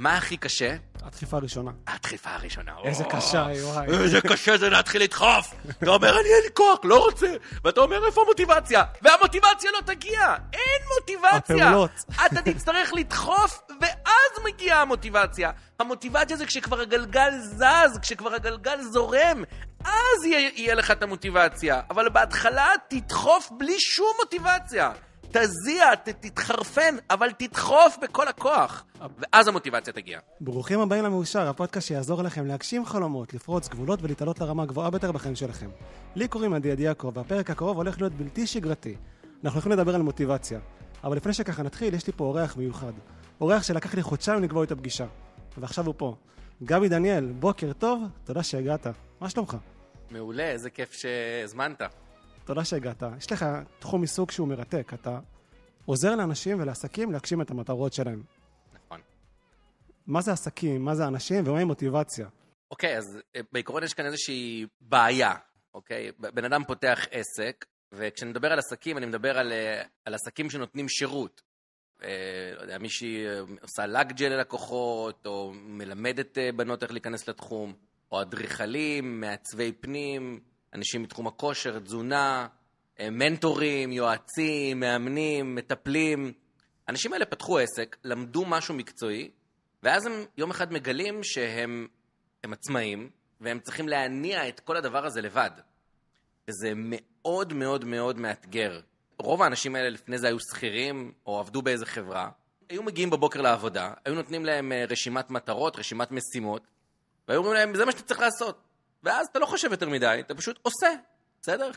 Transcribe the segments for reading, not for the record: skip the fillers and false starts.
מה הכי קשה? הדחיפה הראשונה. הדחיפה הראשונה. איזה קשה, וואי. איזה קשה זה להתחיל לדחוף. אתה אומר, אני אין לי כוח, לא רוצה. ואתה אומר, איפה המוטיבציה? והמוטיבציה לא תגיע. אין מוטיבציה. הפעולות. אתה תצטרך לדחוף, ואז מגיעה המוטיבציה. המוטיבציה זה כשכבר הגלגל זז, כשכבר הגלגל זורם. אז יהיה לך את המוטיבציה. אבל בהתחלה תדחוף בלי שום מוטיבציה. תזיע, תתחרפן, אבל תדחוף בכל הכוח. ואז המוטיבציה תגיע. ברוכים הבאים למאושר, הפודקאסט שיעזור לכם להגשים חלומות, לפרוץ גבולות ולהתעלות לרמה הגבוהה ביותר בחיים שלכם. לי קוראים עדי יעקב, והפרק הקרוב הולך להיות בלתי שגרתי. אנחנו הולכים לדבר על מוטיבציה. אבל לפני שככה נתחיל, יש לי פה אורח מיוחד. אורח שלקח לי חודשיים לקבוע איתו פגישה. ועכשיו הוא פה. גבי דניאל, בוקר טוב, תודה שהגעת. מה שלומך? מעולה, איזה כיף שהזמנת. תודה שהגעת. יש לך תחום עיסוק שהוא מרתק. אתה עוזר לאנשים ולעסקים להגשים את המטרות שלהם. נכון. מה זה עסקים, מה זה אנשים ומהי מוטיבציה? אוקיי, אז בעיקרון יש כאן איזושהי בעיה. אוקיי? בן אדם פותח עסק, וכשאני מדבר על עסקים, אני מדבר על עסקים שנותנים שירות. לא יודע, מישהי עושה לג'ל ללקוחות, או מלמדת בנות איך להיכנס לתחום, או אדריכלים, מעצבי פנים, אנשים מתחום הכושר, תזונה, מנטורים, יועצים, מאמנים, מטפלים. האנשים האלה פתחו עסק, למדו משהו מקצועי, ואז הם יום אחד מגלים שהם עצמאים, והם צריכים להניע את כל הדבר הזה לבד. וזה מאוד מאוד מאוד מאתגר. רוב האנשים האלה לפני זה היו שכירים, או עבדו באיזה חברה, היו מגיעים בבוקר לעבודה, היו נותנים להם רשימת מטרות, רשימת משימות, והיו אומרים להם, זה מה שאתה צריך לעשות. ואז אתה לא חושב יותר מדי, אתה פשוט עושה, בסדר?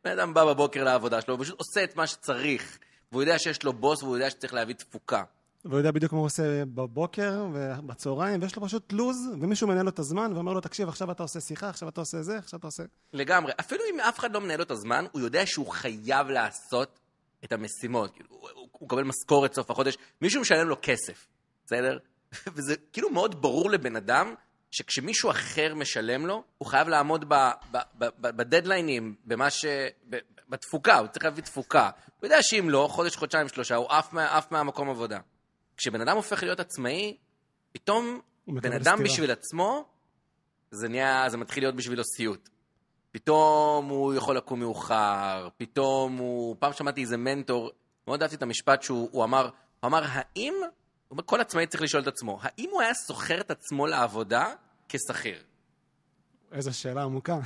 בן אדם בא בבוקר לעבודה שלו, הוא פשוט עושה את מה שצריך, והוא יודע שיש לו בוס, והוא יודע שצריך להביא תפוקה. והוא יודע בדיוק מה הוא עושה בבוקר ובצהריים, ויש לו פשוט לוז, ומישהו מנהל לו את הזמן, ואומר לו, תקשיב, עכשיו אתה עושה שיחה, עכשיו אתה עושה זה, עכשיו אתה עושה... לגמרי. אפילו אם אף אחד לא מנהל לו את הזמן, הוא יודע שהוא חייב לעשות את המשימות. הוא מקבל משכורת סוף החודש, מישהו משלם לו כסף, בסדר? וזה כאילו מאוד ברור לבן אדם, שכשמישהו אחר משלם לו, הוא חייב לעמוד בדדליינים, בתפוקה, הוא צריך להביא תפוקה. הוא יודע שאם לא, חודש, חודשיים, שלושה, הוא עף מהמקום עבודה. כשבן אדם הופך להיות עצמאי, פתאום בן אדם בשביל עצמו, זה מתחיל להיות בשבילו סיוט. פתאום הוא יכול לקום מאוחר, פתאום פעם שמעתי איזה מנטור, מאוד אהבתי את המשפט שהוא אמר, האם, כל עצמאי צריך לשאול את עצמו, האם הוא היה סוחר את עצמו לעבודה כשכיר? איזו שאלה עמוקה.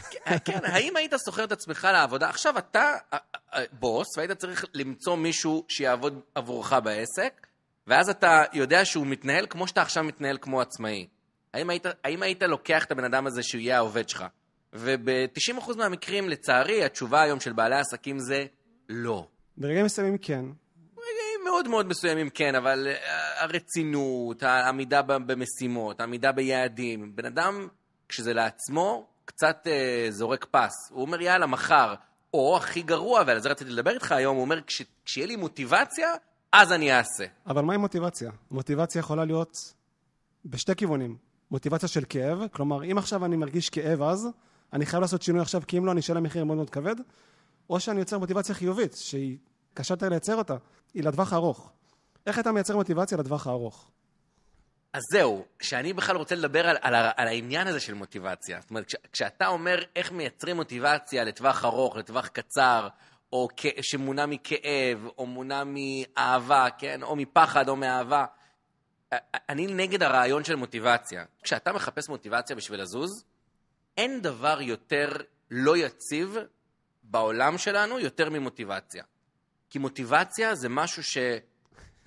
כן, האם היית סוחר את עצמך לעבודה? עכשיו אתה בוס, והיית צריך למצוא מישהו שיעבוד עבורך בעסק, ואז אתה יודע שהוא מתנהל כמו שאתה עכשיו מתנהל כמו עצמאי. האם היית לוקח את הבן אדם הזה שהוא יהיה העובד שלך? וב-90% מהמקרים, לצערי, התשובה היום של בעלי העסקים זה לא. ברגעים מסוימים כן. ברגעים מאוד מאוד מסוימים כן, אבל הרצינות, העמידה במשימות, העמידה ביעדים, בן אדם, כשזה לעצמו, קצת זורק פס. הוא אומר, יאללה, מחר, או הכי גרוע, ועל זה רציתי לדבר איתך היום, הוא אומר, כשיהיה לי מוטיבציה, אז אני אעשה. אבל מהי מוטיבציה? מוטיבציה יכולה להיות בשתי כיוונים. מוטיבציה של כאב, כלומר, אם עכשיו אני מרגיש כאב אז, אני חייב לעשות שינוי עכשיו, כי אם לא, אני אשלם מחיר מאוד מאוד כבד, או שאני יוצר מוטיבציה חיובית, שהיא קשה יותר לייצר אותה, היא לטווח הארוך. איך אתה מייצר מוטיבציה לטווח הארוך? אז זהו, שאני בכלל רוצה לדבר על העניין הזה של מוטיבציה. זאת אומרת, כשאתה אומר איך מייצרים מוטיבציה לטווח ארוך, לטווח קצר, או שמונע מכאב, או מונע מאהבה, כן? או מפחד, או מאהבה. אני נגד הרעיון של מוטיבציה. כשאתה מחפש מוטיבציה בשביל לזוז, אין דבר יותר לא יציב בעולם שלנו יותר ממוטיבציה. כי מוטיבציה זה משהו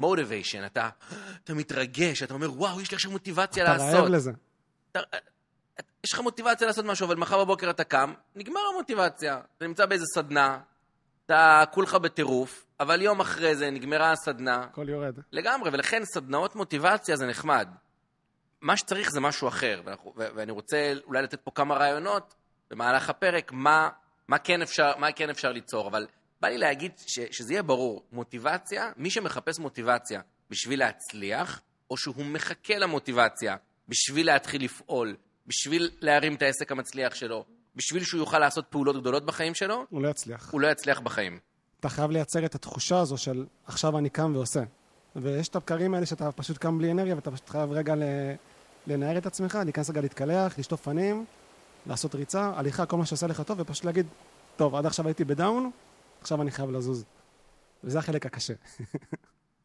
motivation, אתה מתרגש, אתה אומר, וואו, יש לי עכשיו מוטיבציה לעשות. אתה רעב לזה. יש לך מוטיבציה לעשות משהו, אבל מחר בבוקר אתה קם, נגמר המוטיבציה. אתה נמצא באיזה סדנה, אתה כולך בטירוף, אבל יום אחרי זה נגמרה הסדנה. הכל יורד. לגמרי, ולכן סדנאות מוטיבציה זה נחמד. מה שצריך זה משהו אחר, ואני רוצה אולי לתת פה כמה רעיונות במהלך הפרק, מה כן אפשר ליצור, אבל בא לי להגיד שזה יהיה ברור, מוטיבציה, מי שמחפש מוטיבציה בשביל להצליח, או שהוא מחכה למוטיבציה בשביל להתחיל לפעול, בשביל להרים את העסק המצליח שלו, בשביל שהוא יוכל לעשות פעולות גדולות בחיים שלו, הוא לא יצליח. הוא לא יצליח בחיים. אתה חייב לייצר את התחושה הזו של עכשיו אני קם ועושה. ויש את הבקרים האלה שאתה פשוט קם בלי אנרגיה, ואתה פשוט חייב רגע לנער את עצמך, להיכנס רגע להתקלח, לשטוף פנים, לעשות ריצה, הליכה, כל מה שעושה לך טוב, ופשוט להגיד, טוב, עד עכשיו הייתי בדאון, עכשיו אני חייב לזוז. וזה החלק הקשה.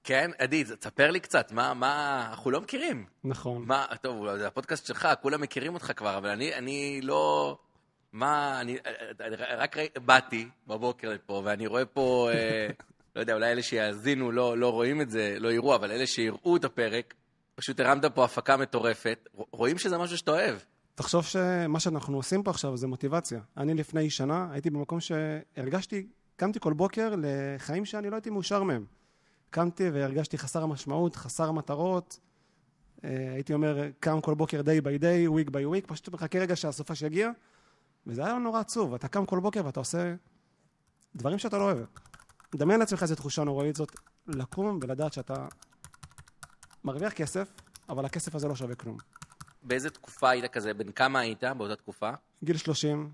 כן, עדי, תספר לי קצת, מה, אנחנו לא מכירים. נכון. מה, טוב, זה הפודקאסט שלך, כולם מכירים אותך כבר, אבל אני לא, אני רק באתי בבוקר לפה, ואני רואה פה, לא יודע, אולי אלה שיאזינו לא רואים את זה, לא יראו, אבל אלה שיראו את הפרק, פשוט הרמת פה הפקה מטורפת, רואים שזה משהו שאתה אוהב. תחשוב שמה שאנחנו עושים פה עכשיו זה מוטיבציה. אני לפני שנה הייתי במקום שהרגשתי, קמתי כל בוקר לחיים שאני לא הייתי מאושר מהם. קמתי והרגשתי חסר המשמעות, חסר המטרות. הייתי אומר, קם כל בוקר day by day, week by week, פשוט מחכה רגע שהסופה שיגיע, וזה היה נורא עצוב. אתה קם כל בוקר ואתה עושה דברים שאתה לא אוהב. דמיין לעצמך איזו תחושה נוראית זאת, לקום ולדעת שאתה מרוויח כסף, אבל הכסף הזה לא שווה כלום. באיזה תקופה היית כזה? בין כמה היית באותה תקופה? גיל 30.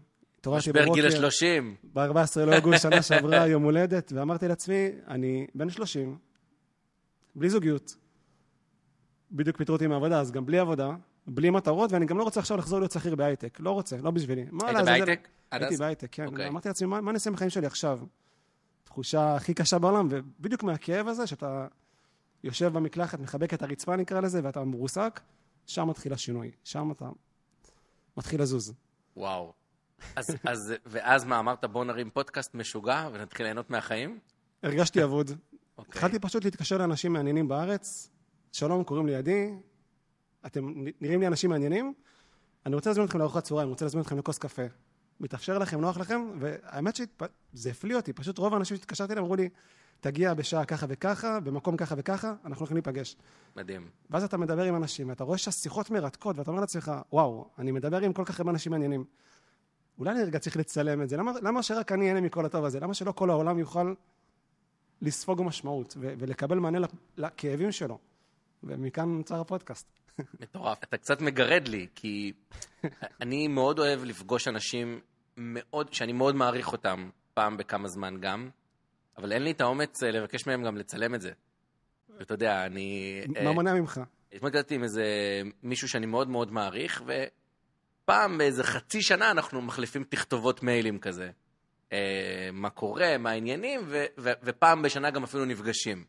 משבר גיל 30. ב-14 לאוגוסט שנה שעברה יום הולדת, ואמרתי לעצמי, אני בן 30, בלי זוגיות. בדיוק פיטרו אותי מהעבודה, אז גם בלי עבודה, בלי מטרות, ואני גם לא רוצה עכשיו לחזור להיות שכיר בהייטק. לא רוצה, לא בשבילי. היית בהייטק? הייתי בהייטק, כן. אמרתי לעצמי, מה אני אעשה בחיים שלי עכשיו? תחושה הכי קשה בעולם, ובדיוק מהכאב הזה, שאתה יושב במקלחת, מחבק את הרצפה נקרא לזה, ואתה מרוסק, שם מתחיל השינוי. שם אתה מתחיל לזוז. וואו. ואז מה, אמרת בוא נרים פודקאסט משוגע ונתחיל ליהנות מהחיים? הרגשתי אבוד. התחלתי פשוט להתקשר לאנשים מעניינים בארץ. שלום, קוראים לי עדי. אתם נראים לי אנשים מעניינים. אני רוצה להזמין אתכם לארוחת צהריים, אני רוצה להזמין אתכם לכוס קפה. מתאפשר לכם, נוח לכם, והאמת שזה הפליא אותי. פשוט רוב האנשים שהתקשרתי להם אמרו לי, תגיע בשעה ככה וככה, במקום ככה וככה, אנחנו הולכים להיפגש. מדהים. ואז אתה מדבר עם אנשים, ואתה רואה שהשיחות מרתקות, ואתה אומר לעצמך, וואו, אני מדבר עם כל כך הרבה אנשים מעניינים. אולי אני רגע צריך לצלם את זה. למה שרק אני אהנה מכל הטוב הזה? למה שלא כל העולם יוכל לספוג משמעות ולקבל מענה לכאבים שלו? ומכאן נוצר הפודקאסט. מטורף. אתה קצת מגרד לי, כי אני מאוד אוהב לפגוש אנשים שאני מאוד מעריך אותם פעם בכמה זמן גם, אבל אין לי את האומץ לבקש מהם גם לצלם את זה. ואתה יודע, מה מונע ממך? התמודדתי עם איזה מישהו שאני מאוד מאוד מעריך, פעם באיזה חצי שנה אנחנו מחליפים תכתובות מיילים כזה. מה קורה, מה העניינים, ופעם בשנה גם אפילו נפגשים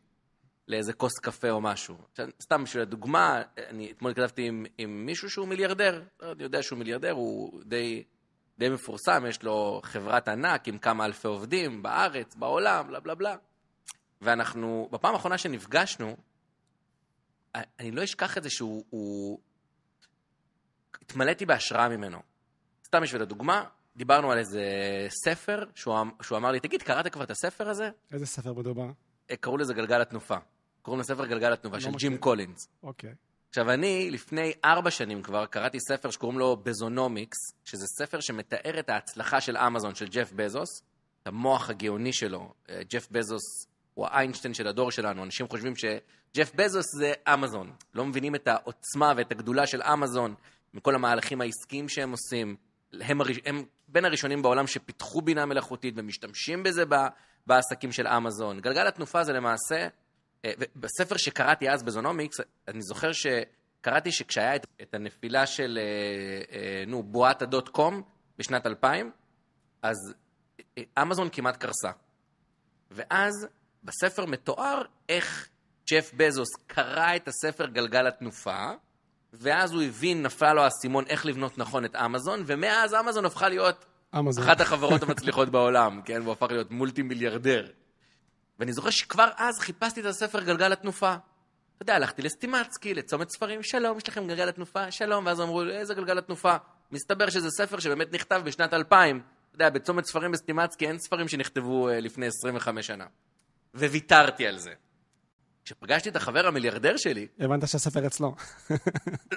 לאיזה כוס קפה או משהו. סתם בשביל הדוגמה, אני אתמול כתבתי עם מישהו שהוא מיליארדר. אני יודע שהוא מיליארדר, הוא די מפורסם, יש לו חברת ענק עם כמה אלפי עובדים בארץ, בעולם, בלה בלה בלה. ואנחנו, בפעם האחרונה שנפגשנו, אני לא אשכח את זה שהוא התמלאתי בהשראה ממנו. סתם בשביל הדוגמה, דיברנו על איזה ספר, שהוא אמר לי, תגיד, קראת כבר את הספר הזה? איזה ספר מדובר? קראו לזה גלגל התנופה. קראו לספר גלגל התנופה של ג'ים קולינס. אוקיי. עכשיו, אני לפני 4 שנים כבר קראתי ספר שקוראים לו בזונומיקס, שזה ספר שמתאר את ההצלחה של אמזון, של ג'ף בזוס, את המוח הגאוני שלו. ג'ף בזוס הוא האיינשטיין של הדור שלנו. אנשים חושבים שג'ף בזוס זה אמזון. לא מבינים את העוצמה ואת הגדולה של אמזון, מכל המהלכים העסקיים שהם עושים. הם בין הראשונים בעולם שפיתחו בינה מלאכותית ומשתמשים בזה בעסקים של אמזון. גלגל התנופה זה למעשה, בספר שקראתי אז בזונומיקס, אני זוכר שקראתי שכשהיה את הנפילה של בועת .com בשנת 2000, אז אמזון כמעט קרסה. ואז בספר מתואר איך ג'ף בזוס קרא את הספר גלגל התנופה, ואז הוא הבין, נפל לו הסימון איך לבנות נכון את אמזון, ומאז אמזון הפכה להיות אחת החברות המצליחות בעולם, כן? הוא הפך להיות מולטי מיליארדר. ואני זוכר שכבר אז חיפשתי את הספר גלגל התנופה. אתה יודע, הלכתי לסטימצקי, לצומת ספרים, שלום, יש לכם גלגל התנופה, שלום, ואז אמרו, איזה גלגל התנופה? מסתבר שזה ספר שבאמת נכתב בשנת 2000. אתה יודע, בצומת ספרים בסטימצקי אין ספרים שנכתבו לפני 25 שנה. וויתרתי על זה. כשפגשתי את החבר המיליארדר שלי, הבנת שהספר אצלו.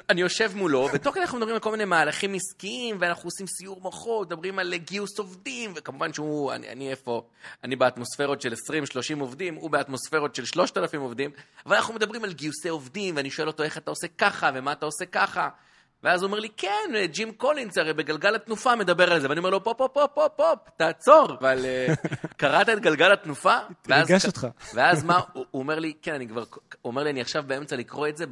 אני יושב מולו, ותוך כדי אנחנו מדברים על כל מיני מהלכים עסקיים, ואנחנו עושים סיור מוחות, מדברים על גיוס עובדים, וכמובן שהוא, אני באטמוספרות של 20-30 עובדים, הוא באטמוספרות של 3,000 עובדים, אבל אנחנו מדברים על גיוסי עובדים, ואני שואל אותו איך אתה עושה ככה, ומה אתה עושה ככה, ואז הוא אומר לי, כן, ג'ים קולינס הרי בגלגל התנופה מדבר על זה, ואני אומר לו, פופ, תעצור. אבל קראת את גלגל התנופה? תרגש אותך. ואז מה, הוא אומר לי, כן, הוא אומר לי, אני עכשיו באמצע לקרוא את זה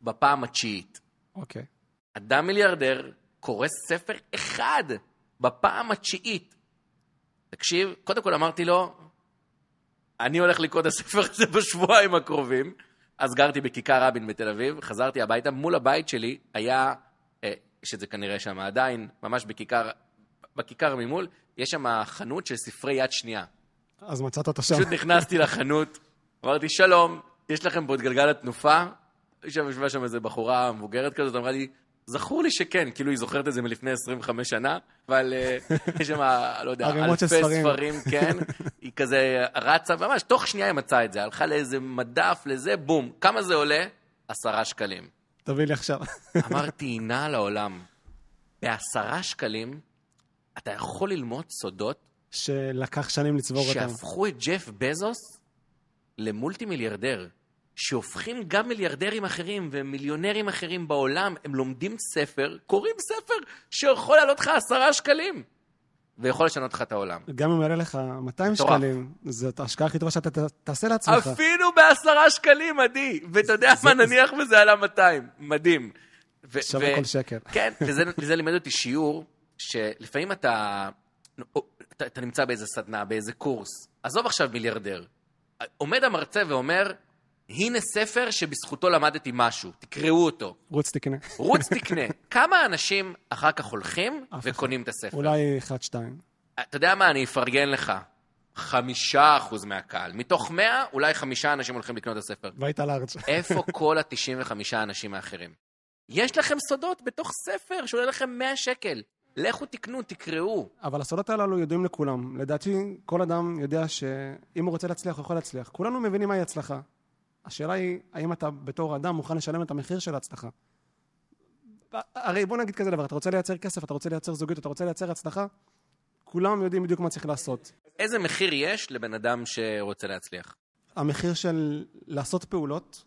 בפעם התשיעית. אוקיי. אדם מיליארדר קורא ספר אחד בפעם התשיעית. תקשיב, קודם כל אמרתי לו, אני הולך לקרוא את הספר הזה בשבועיים הקרובים, אז גרתי בכיכר רבין בתל אביב, חזרתי הביתה, מול הבית שלי היה, שזה כנראה שם עדיין, ממש בכיכר ממול, יש שם חנות של ספרי יד שנייה. אז מצאת אותה שם. פשוט נכנסתי לחנות, אמרתי, שלום, יש לכם פה את גלגל התנופה? ישבה שם איזו בחורה מבוגרת כזאת, אמרה לי, זכור לי שכן, כאילו היא זוכרת את זה מלפני 25 שנה, אבל יש שם, לא יודע, אלפי ספרים, כן, היא כזה רצה, ממש, תוך שנייה היא מצאה את זה, הלכה לאיזה מדף, לזה, בום, כמה זה עולה? 10 שקלים. תביא לי עכשיו. אמרתי, הנה לעולם, ב10 שקלים, אתה יכול ללמוד סודות, שלקח שנים לצבור אותם. שהפכו את ג'ף בזוס למולטי מיליארדר. שהופכים גם מיליארדרים אחרים ומיליונרים אחרים בעולם, הם לומדים ספר, קוראים ספר שיכול לעלות לך 10 שקלים, ויכול לשנות לך את העולם. גם אם יעלה לך 200 שקלים, זאת ההשקעה הכי טובה שאתה תעשה לעצמך. אפילו ב10 שקלים, עדי, ואתה יודע מה, נניח וזה עלה 200, מדהים. שווה כל שקל. כן, וזה לימד אותי שיעור, שלפעמים אתה נמצא באיזה סדנה, באיזה קורס, עזוב עכשיו מיליארדר, עומד המרצה ואומר, הנה ספר שבזכותו למדתי משהו, תקראו אותו. רוץ תקנה. כמה אנשים אחר כך הולכים וקונים את הספר? אולי 1-2. אתה יודע מה, אני אפרגן לך. 5% מהקהל. מתוך 100, אולי 5 אנשים הולכים לקנות את הספר. והיית לארץ. איפה כל ה-95 אנשים האחרים? יש לכם סודות בתוך ספר שעולה לכם 100 שקל. לכו תקנו, תקראו. אבל הסודות הללו יודעים לכולם. לדעתי, כל אדם יודע שאם הוא רוצה להצליח, הוא יכול להצליח. כולנו מבינים מהי הצלחה. השאלה היא, האם אתה בתור אדם מוכן לשלם את המחיר של ההצלחה? הרי בוא נגיד כזה דבר, אתה רוצה לייצר כסף, אתה רוצה לייצר זוגיות, אתה רוצה לייצר הצלחה, כולם יודעים בדיוק מה צריך לעשות. איזה מחיר יש לבן אדם שרוצה להצליח? המחיר של לעשות פעולות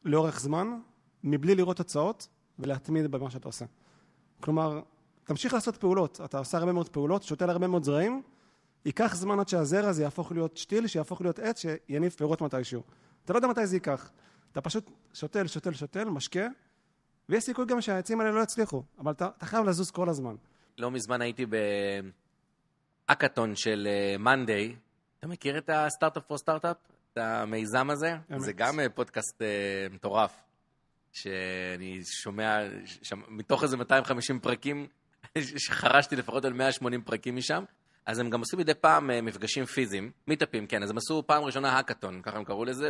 לאורך זמן, מבלי לראות תוצאות, ולהתמיד במה שאתה עושה. כלומר, תמשיך לעשות פעולות, אתה עושה הרבה מאוד פעולות, שותל הרבה מאוד זרעים, ייקח זמן עד שהזרע הזה יהפוך להיות שתיל, שיהפוך להיות עץ, שיניב פירות מתישהו. אתה לא יודע מתי זה ייקח. אתה פשוט שותל, משקה, ויש סיכוי גם שהעצים האלה לא יצליחו, אבל אתה חייב לזוז כל הזמן. לא מזמן הייתי באקאטון של Monday. אתה מכיר את הסטארט-אפ פור סטארט-אפ? את המיזם הזה? זה גם פודקאסט מטורף, שאני שומע, מתוך איזה 250 פרקים, שחרשתי לפחות על 180 פרקים משם, אז הם גם עשו מדי פעם מפגשים פיזיים, מיטאפים, כן, אז הם עשו פעם ראשונה האקאטון, ככה הם קראו לזה,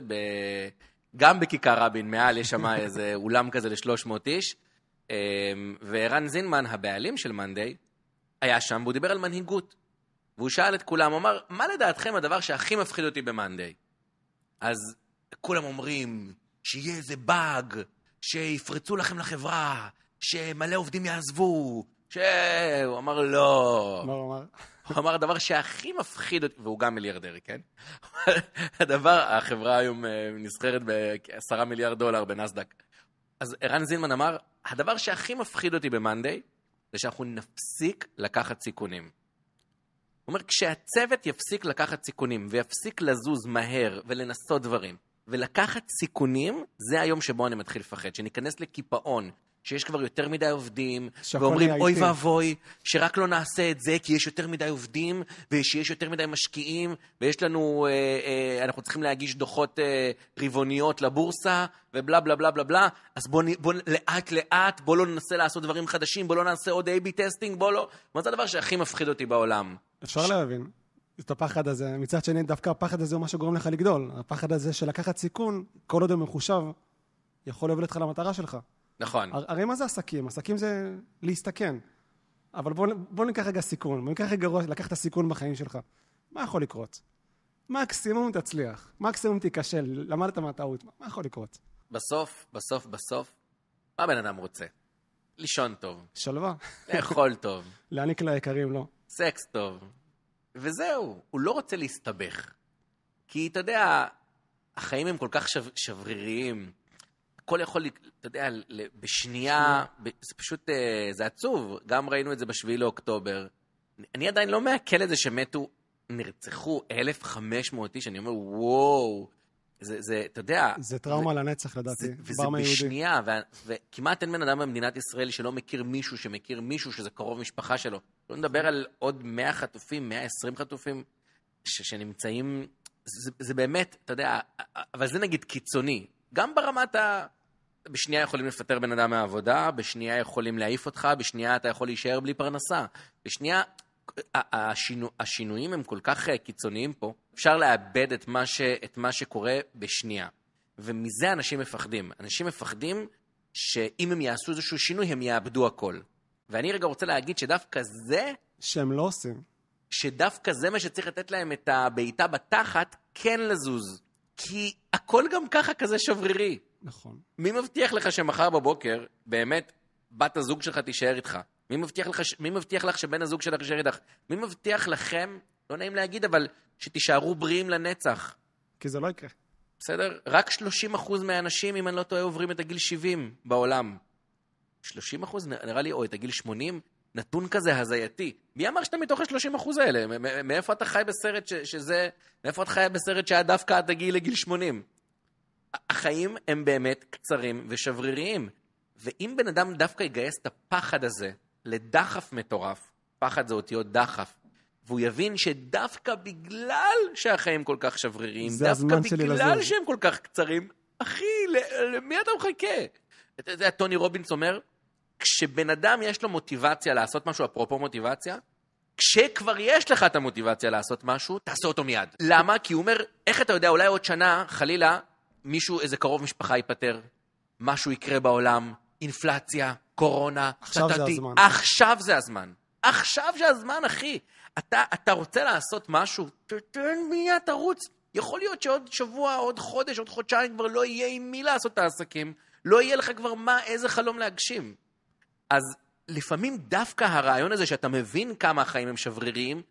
גם בכיכר רבין, מעל יש שם איזה אולם כזה ל-300 איש, וערן זינמן, הבעלים של Monday, היה שם, והוא דיבר על מנהיגות, והוא שאל את כולם, הוא אמר, מה לדעתכם הדבר שהכי מפחיד אותי ב-Monday? אז כולם אומרים, שיהיה איזה באג, שיפרצו לכם לחברה, שמלא עובדים יעזבו, הוא אמר לא. מה הוא אמר? הוא אמר, הדבר שהכי מפחיד אותי, והוא גם מיליארדרי, כן? החברה היום נסחרת ב$10 מיליארד בנסדק. אז ערן זינמן אמר, הדבר שהכי מפחיד אותי ב-Monday, זה שאנחנו נפסיק לקחת סיכונים. הוא אומר, כשהצוות יפסיק לקחת סיכונים, ויפסיק לזוז מהר ולנסות דברים, ולקחת סיכונים, זה היום שבו אני מתחיל לפחד, שניכנס לקיפאון, שיש כבר יותר מדי עובדים, ואומרים, אוי ואבוי, שרק לא נעשה את זה, כי יש יותר מדי עובדים, ושיש יותר מדי משקיעים, ויש לנו, אנחנו צריכים להגיש דוחות רבעוניות לבורסה, ובלה בלה בלה בלה בלה, אז בוא לאט לאט, בוא לא ננסה לעשות דברים חדשים, בוא לא נעשה עוד A-B טסטינג, בוא לא, מה זה הדבר שהכי מפחיד אותי בעולם? אפשר להבין. את הפחד הזה, מצד שני, דווקא הפחד הזה הוא מה שגורם לך לגדול. הפחד הזה של לקחת סיכון, כל עוד הוא מחושב, יכול להוביל אותך למטרה שלך. נכון. הרי מה זה עסקים? עסקים זה להסתכן. אבל בוא ניקח רגע סיכון. בוא ניקח רגע לקח את הסיכון בחיים שלך. מה יכול לקרות? מקסימום תצליח. מקסימום תיכשל. למדת מהטעות. מה יכול לקרות? בסוף, מה בן אדם רוצה? לישון טוב. שלווה. לאכול טוב. להעניק ליקרים, לא. סקס טוב. וזהו. הוא לא רוצה להסתבך. כי אתה יודע, החיים הם כל כך שבריריים. הכל יכול, אתה יודע, בשנייה, זה פשוט, זה עצוב. גם ראינו את זה ב7 לאוקטובר. אני עדיין לא מעכל את זה שמתו, נרצחו 1,500 איש, אני אומר, וואו, זה, אתה יודע... זה טראומה לנצח, לדעתי. וזה בשנייה, וכמעט אין בן אדם במדינת ישראל שלא מכיר מישהו, שמכיר מישהו שזה קרוב משפחה שלו. לא נדבר על עוד 100 חטופים, 120 חטופים, שנמצאים... זה באמת, אתה יודע, אבל זה נגיד קיצוני. גם ברמת בשנייה יכולים לפטר בן אדם מהעבודה, בשנייה יכולים להעיף אותך, בשנייה אתה יכול להישאר בלי פרנסה. בשנייה, השינויים הם כל כך קיצוניים פה, אפשר לאבד את מה שקורה בשנייה. ומזה אנשים מפחדים. אנשים מפחדים שאם הם יעשו איזשהו שינוי, הם יאבדו הכל. ואני רגע רוצה להגיד שדווקא זה... שהם לא עושים. שדווקא זה מה שצריך לתת להם את הבעיטה בתחת, כן לזוז. כי הכל גם ככה כזה שברירי. נכון. מי מבטיח לך שמחר בבוקר, באמת, בת הזוג שלך תישאר איתך? מי מבטיח לך שבן הזוג שלך יישאר איתך? מי מבטיח לכם, לא נעים להגיד, אבל שתישארו בריאים לנצח? כי זה לא יקרה. בסדר? רק 30% מהאנשים, אם אני לא טועה, עוברים את הגיל 70 בעולם. 30% נראה לי, או את הגיל 80, נתון כזה הזייתי. מי אמר שאתה מתוך ה-30% האלה? מאיפה אתה חי בסרט מאיפה אתה חי בסרט שהיה דווקא את הגיל לגיל 80? החיים הם באמת קצרים ושבריריים. ואם בן אדם דווקא יגייס את הפחד הזה לדחף מטורף, פחד זה אותיות דחף, והוא יבין שדווקא בגלל שהחיים כל כך שבריריים, דווקא בגלל שהם כל כך קצרים, אחי, למי אתה מחכה? אתה יודע, טוני רובינס אומר, כשבן אדם יש לו מוטיבציה לעשות משהו, אפרופו מוטיבציה, כשכבר יש לך את המוטיבציה לעשות משהו, תעשה אותו מיד. למה? כי הוא אומר, איך אתה יודע, אולי עוד שנה, חלילה, מישהו, איזה קרוב משפחה ייפטר, משהו יקרה בעולם, אינפלציה, קורונה, עכשיו זה הזמן. עכשיו זה הזמן. עכשיו זה הזמן, אחי. אתה רוצה לעשות משהו, תן מיד, תרוץ. יכול להיות שעוד שבוע, עוד חודש, עוד חודשיים כבר לא יהיה עם מי לעשות את העסקים, לא יהיה לך כבר איזה חלום להגשים. אז לפעמים דווקא הרעיון הזה שאתה מבין כמה החיים הם שבריריים,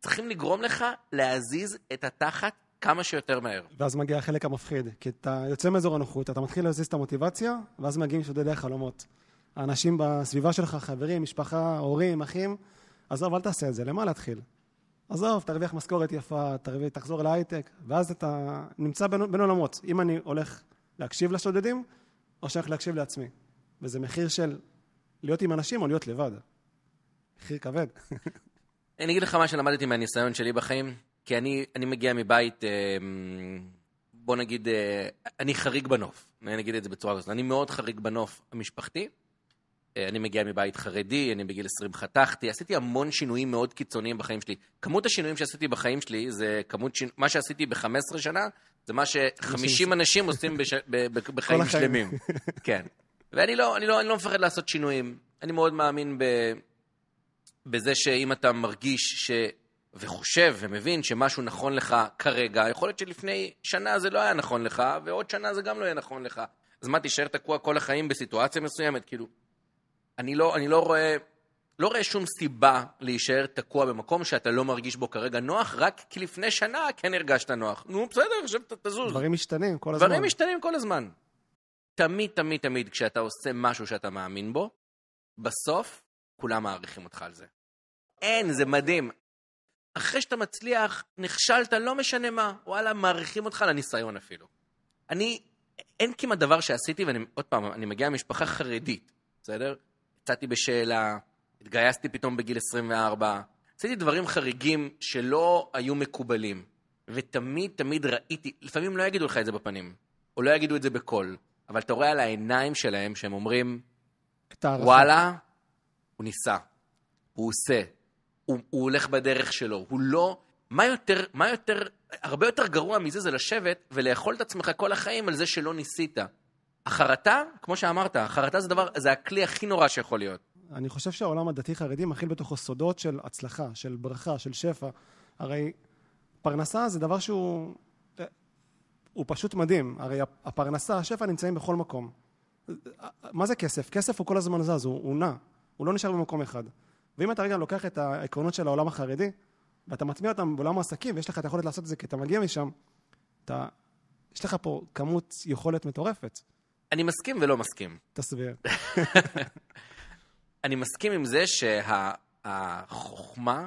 צריכים לגרום לך להזיז את התחת כמה שיותר מהר. ואז מגיע החלק המפחיד, כי אתה יוצא מאזור הנוחות, אתה מתחיל להזיז את המוטיבציה, ואז מגיעים שודדי חלומות. האנשים בסביבה שלך, חברים, משפחה, הורים, אחים, עזוב, אל תעשה את זה, למה להתחיל? עזוב, תרוויח משכורת יפה, תחזור להייטק, ואז אתה נמצא בין עולמות. אם אני הולך להקשיב לשודדים, או שאני הולך להקשיב לעצמי. וזה מחיר של להיות עם אנשים או להיות לבד. מחיר כבד. אני אגיד לך מה שלמדתי מהניסיון שלי בחיים, כי אני מגיע מבית, בוא נגיד, אני חריג בנוף. אני אגיד את זה בצורה כזאת. אני מאוד חריג בנוף המשפחתי. אני מגיע מבית חרדי, אני בגיל 20 חתכתי, עשיתי המון שינויים מאוד קיצוניים בחיים שלי. כמות השינויים שעשיתי בחיים שלי, זה מה שעשיתי ב-15 שנה, זה מה ש50 אנשים עושים בחיים שלמים. כן. ואני לא מפחד לעשות שינויים. אני מאוד מאמין בזה שאם אתה מרגיש וחושב ומבין שמשהו נכון לך כרגע, יכול להיות שלפני שנה זה לא היה נכון לך, ועוד שנה זה גם לא יהיה נכון לך. אז מה, תישאר תקוע כל החיים בסיטואציה מסוימת? כאילו, אני לא רואה שום סיבה להישאר תקוע במקום שאתה לא מרגיש בו כרגע נוח, רק כי לפני שנה כן הרגשת נוח. נו, בסדר, עכשיו תזוז. דברים משתנים כל הזמן. דברים משתנים כל הזמן. תמיד, תמיד, תמיד, כשאתה עושה משהו שאתה מאמין בו, בסוף כולם מעריכים אותך על זה. אין, זה מדהים. אחרי שאתה מצליח, נכשלת, לא משנה מה. וואלה, מעריכים אותך לניסיון אפילו. אין כמעט דבר שעשיתי, ועוד פעם, אני מגיע ממשפחה חרדית, בסדר? יצאתי בשאלה, התגייסתי פתאום בגיל 24, עשיתי דברים חריגים שלא היו מקובלים, ותמיד, תמיד ראיתי, לפעמים לא יגידו לך את זה בפנים, או לא יגידו את זה בקול, אבל אתה רואה על העיניים שלהם שהם אומרים, וואלה, הוא ניסה, הוא עושה, הוא הולך בדרך שלו, הוא לא, מה יותר, הרבה יותר גרוע מזה זה לשבת ולאכול את עצמך כל החיים על זה שלא ניסית. החרטה, כמו שאמרת, החרטה זה הכלי הכי נורא שיכול להיות. אני חושב שהעולם הדתי-חרדי מכיל בתוכו סודות של הצלחה, של ברכה, של שפע. הרי פרנסה זה דבר שהוא פשוט מדהים. הרי הפרנסה, השפע נמצאים בכל מקום. מה זה כסף? כסף הוא כל הזמן זז, הוא נע. הוא לא נשאר במקום אחד. ואם אתה רגע לוקח את העקרונות של העולם החרדי, ואתה מטמיע אותם בעולם העסקים, ויש לך את היכולת לעשות את זה כי אתה מגיע משם, יש לך פה כמות יכולת מטורפת. אני מסכים ולא מסכים. תסביר. אני מסכים עם זה שהחוכמה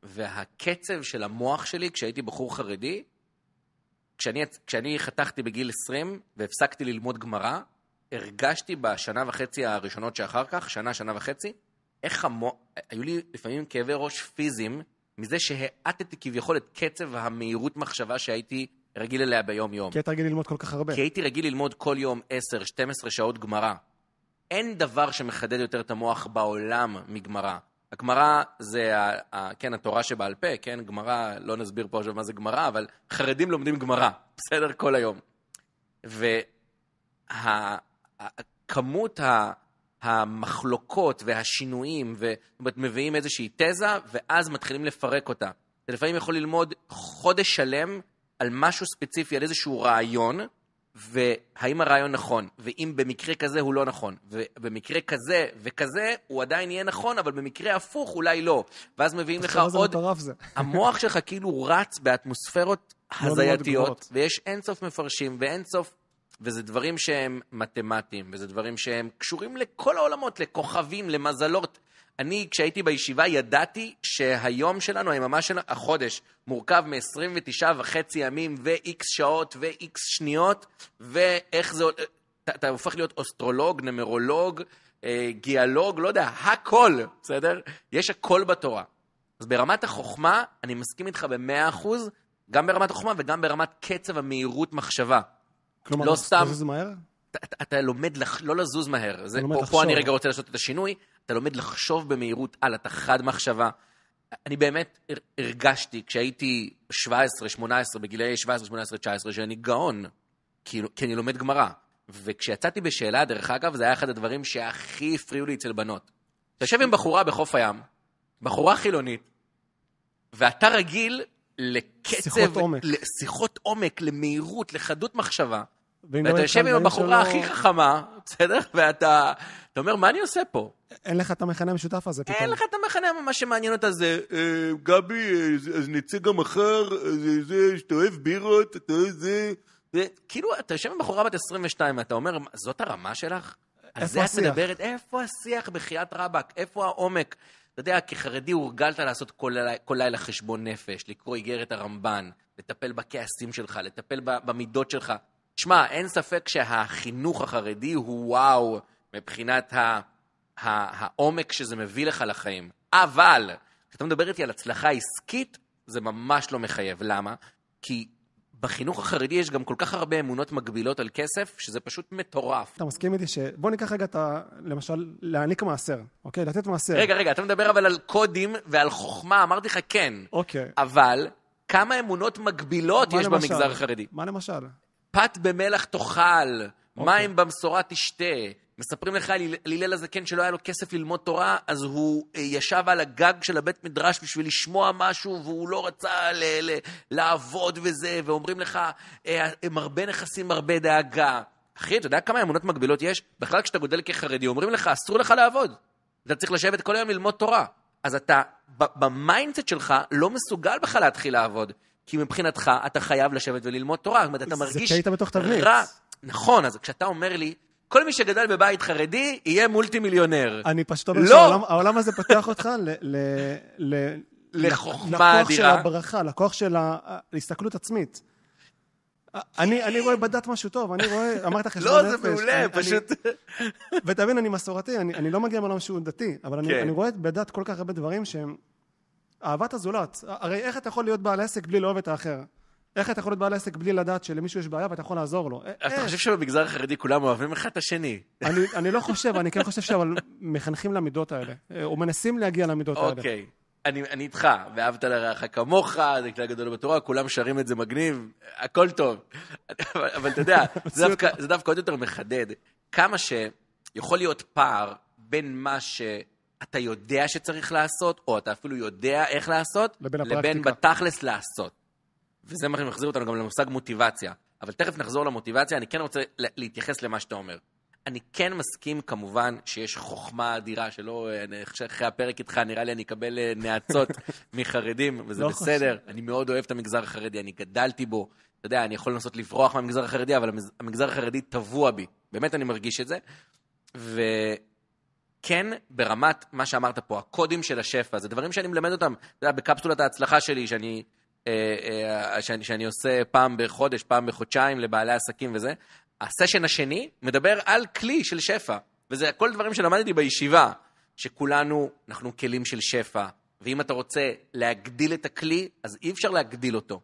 והקצב של המוח שלי, כשהייתי בחור חרדי, כשאני חתכתי בגיל 20 והפסקתי ללמוד גמרא, הרגשתי בשנה וחצי הראשונות שאחר כך, שנה וחצי, איך היו לי לפעמים כאבי ראש פיזיים, מזה שהעטתי כביכול את קצב המהירות מחשבה שהייתי רגיל אליה ביום יום. כי היית רגיל ללמוד כל כך הרבה. כי הייתי רגיל ללמוד כל יום 10-12 שעות גמרא. אין דבר שמחדד יותר את המוח בעולם מגמרא. הגמרא זה, כן, התורה שבעל פה, כן, גמרא, לא נסביר פה עכשיו מה זה גמרא, אבל חרדים לומדים גמרא, בסדר, כל היום. וכמות המחלוקות והשינויים, ומביאים איזושהי תזה, ואז מתחילים לפרק אותה. זה לפעמים יכול ללמוד חודש שלם על משהו ספציפי, על איזשהו רעיון, והאם הרעיון נכון, ואם במקרה כזה הוא לא נכון, ובמקרה כזה וכזה הוא עדיין יהיה נכון, אבל במקרה הפוך אולי לא. ואז מביאים לך עוד... המוח שלך כאילו רץ באטמוספרות הזייתיות, ויש אינסוף מפרשים, ואינסוף... וזה דברים שהם מתמטיים, וזה דברים שהם קשורים לכל העולמות, לכוכבים, למזלות. אני, כשהייתי בישיבה, ידעתי שהיום שלנו, היממה של החודש, מורכב מ-29.5 ימים, ו-X שעות, ו-X שניות, ואיך זה... אתה הופך להיות אסטרולוג, נמרולוג, גיאלוג, לא יודע, הכל, בסדר? יש הכל בתורה. אז ברמת החוכמה, אני מסכים איתך ב-100%, גם ברמת החוכמה וגם ברמת קצב המהירות מחשבה. כלומר, לא סתם... לזוז מהר? אתה לומד לא לזוז מהר. פה אני רגע רוצה לעשות את השינוי. אתה לומד לחשוב במהירות על, אתה חד מחשבה. אני באמת הרגשתי, כשהייתי 17, 18, בגילאי 17, 18, 19, שאני גאון, כי אני לומד גמרא. וכשיצאתי בשאלה, דרך אגב, זה היה אחד הדברים שהכי הפריעו לי אצל בנות. אתה יושב עם בחורה בחוף הים, בחורה חילונית, ואתה רגיל לקצב, שיחות עומק, למהירות, לחדות מחשבה, ואתה יושב עם הבחורה הכי חכמה, בסדר? ואתה אומר, מה אני עושה פה? אין לך את המכנה המשותף הזה פתאום. אין לך את המכנה, מה שמעניין אותה זה, גבי, אז נצא גם מחר, שאתה אוהב בירות, אתה אוהב זה, כאילו, אתה יושב עם בחורה בת 22, ואתה אומר, זאת הרמה שלך? על זה את מדברת, איפה השיח בחיית רבק? איפה העומק? אתה יודע, כחרדי הורגלת לעשות כל לילה חשבון נפש, לקרוא איגרת הרמב"ן, לטפל בכעסים שלך, לטפל במידות שלך. תשמע, אין ספק שהחינוך החרדי הוא וואו, מבחינת העומק שזה מביא לך לחיים. אבל, כשאתה מדבר איתי על הצלחה עסקית, זה ממש לא מחייב. למה? כי בחינוך החרדי יש גם כל כך הרבה אמונות מגבילות על כסף, שזה פשוט מטורף. אתה מסכים איתי בוא ניקח רגע למשל, להעניק מעשר, אוקיי? לתת מעשר. רגע, אתה מדבר אבל על קודים ועל חוכמה, אמרתי לך כן. אוקיי. אבל, כמה אמונות מגבילות יש במגזר החרדי? מה למשל? פת במלח תאכל, מים במשורה תשתה. מספרים לך על הלל הזקן שלא היה לו כסף ללמוד תורה, אז הוא ישב על הגג של הבית מדרש בשביל לשמוע משהו, והוא לא רצה לעבוד וזה, ואומרים לך, מרבה נכסים, מרבה דאגה. אחי, אתה יודע כמה אמונות מגבילות יש? בכלל כשאתה גודל כחרדי, אומרים לך, אסור לך לעבוד. אתה צריך לשבת כל היום ללמוד תורה. אז אתה, במיינדסט שלך, לא מסוגל בכלל להתחיל לעבוד. כי מבחינתך, אתה חייב לשבת וללמוד תורה. זאת אומרת, אתה מרגיש רע. נכון, אז כשאתה אומר לי, כל מי שגדל בבית חרדי, יהיה מולטי מיליונר. אני פשוט אומר שהעולם הזה פתח אותך לחוכמה אדירה. לכוח של הברכה, לכוח של ההסתכלות עצמית. אני רואה בדת משהו טוב, אני רואה, אמרת חשבון נפש. לא, זה מעולה, פשוט. ותבין, אני מסורתי, אני לא מגיע מעולם שהוא דתי, אבל אני רואה בדת כל כך הרבה דברים שהם אהבת הזולת. הרי איך אתה יכול להיות בעל עסק בלי לאהוב את האחר? איך אתה יכול להיות בעל עסק בלי לדעת שלמישהו יש בעיה ואתה יכול לעזור לו? אתה חושב שבמגזר החרדי כולם אוהבים אחד את השני? אני לא חושב, אני כן חושב אבל מחנכים למידות האלה, או מנסים להגיע למידות האלה. אוקיי, אני איתך, ואהבת לרעך כמוך, זה כלל גדול בתורה, כולם שרים את זה מגניב, הכל טוב. אבל אתה יודע, זה דווקא עוד יותר מחדד, כמה שיכול להיות פער בין מה שאתה יודע שצריך לעשות, או אתה אפילו יודע איך לעשות, לבין בתכלס לעשות. וזה מחזיר אותנו גם למושג מוטיבציה. אבל תכף נחזור למוטיבציה, אני כן רוצה להתייחס למה שאתה אומר. אני כן מסכים כמובן שיש חוכמה אדירה, שלא, אחרי הפרק איתך נראה לי אני אקבל נעצות מחרדים, וזה בסדר. אני מאוד אוהב את המגזר החרדי, אני גדלתי בו. אתה יודע, אני יכול לנסות לברוח מהמגזר החרדי, אבל המגזר החרדי טבוע בי. באמת אני מרגיש את זה. וכן, ברמת מה שאמרת פה, הקודים של השפע, זה דברים שאני מלמד אותם, אתה יודע, בקפסולת ההצלחה שלי, שאני עושה פעם בחודש, פעם בחודשיים לבעלי עסקים וזה, הסשן השני מדבר על כלי של שפע, וזה כל דברים שלמדתי בישיבה, שכולנו, אנחנו כלים של שפע, ואם אתה רוצה להגדיל את הכלי, אז אי אפשר להגדיל אותו.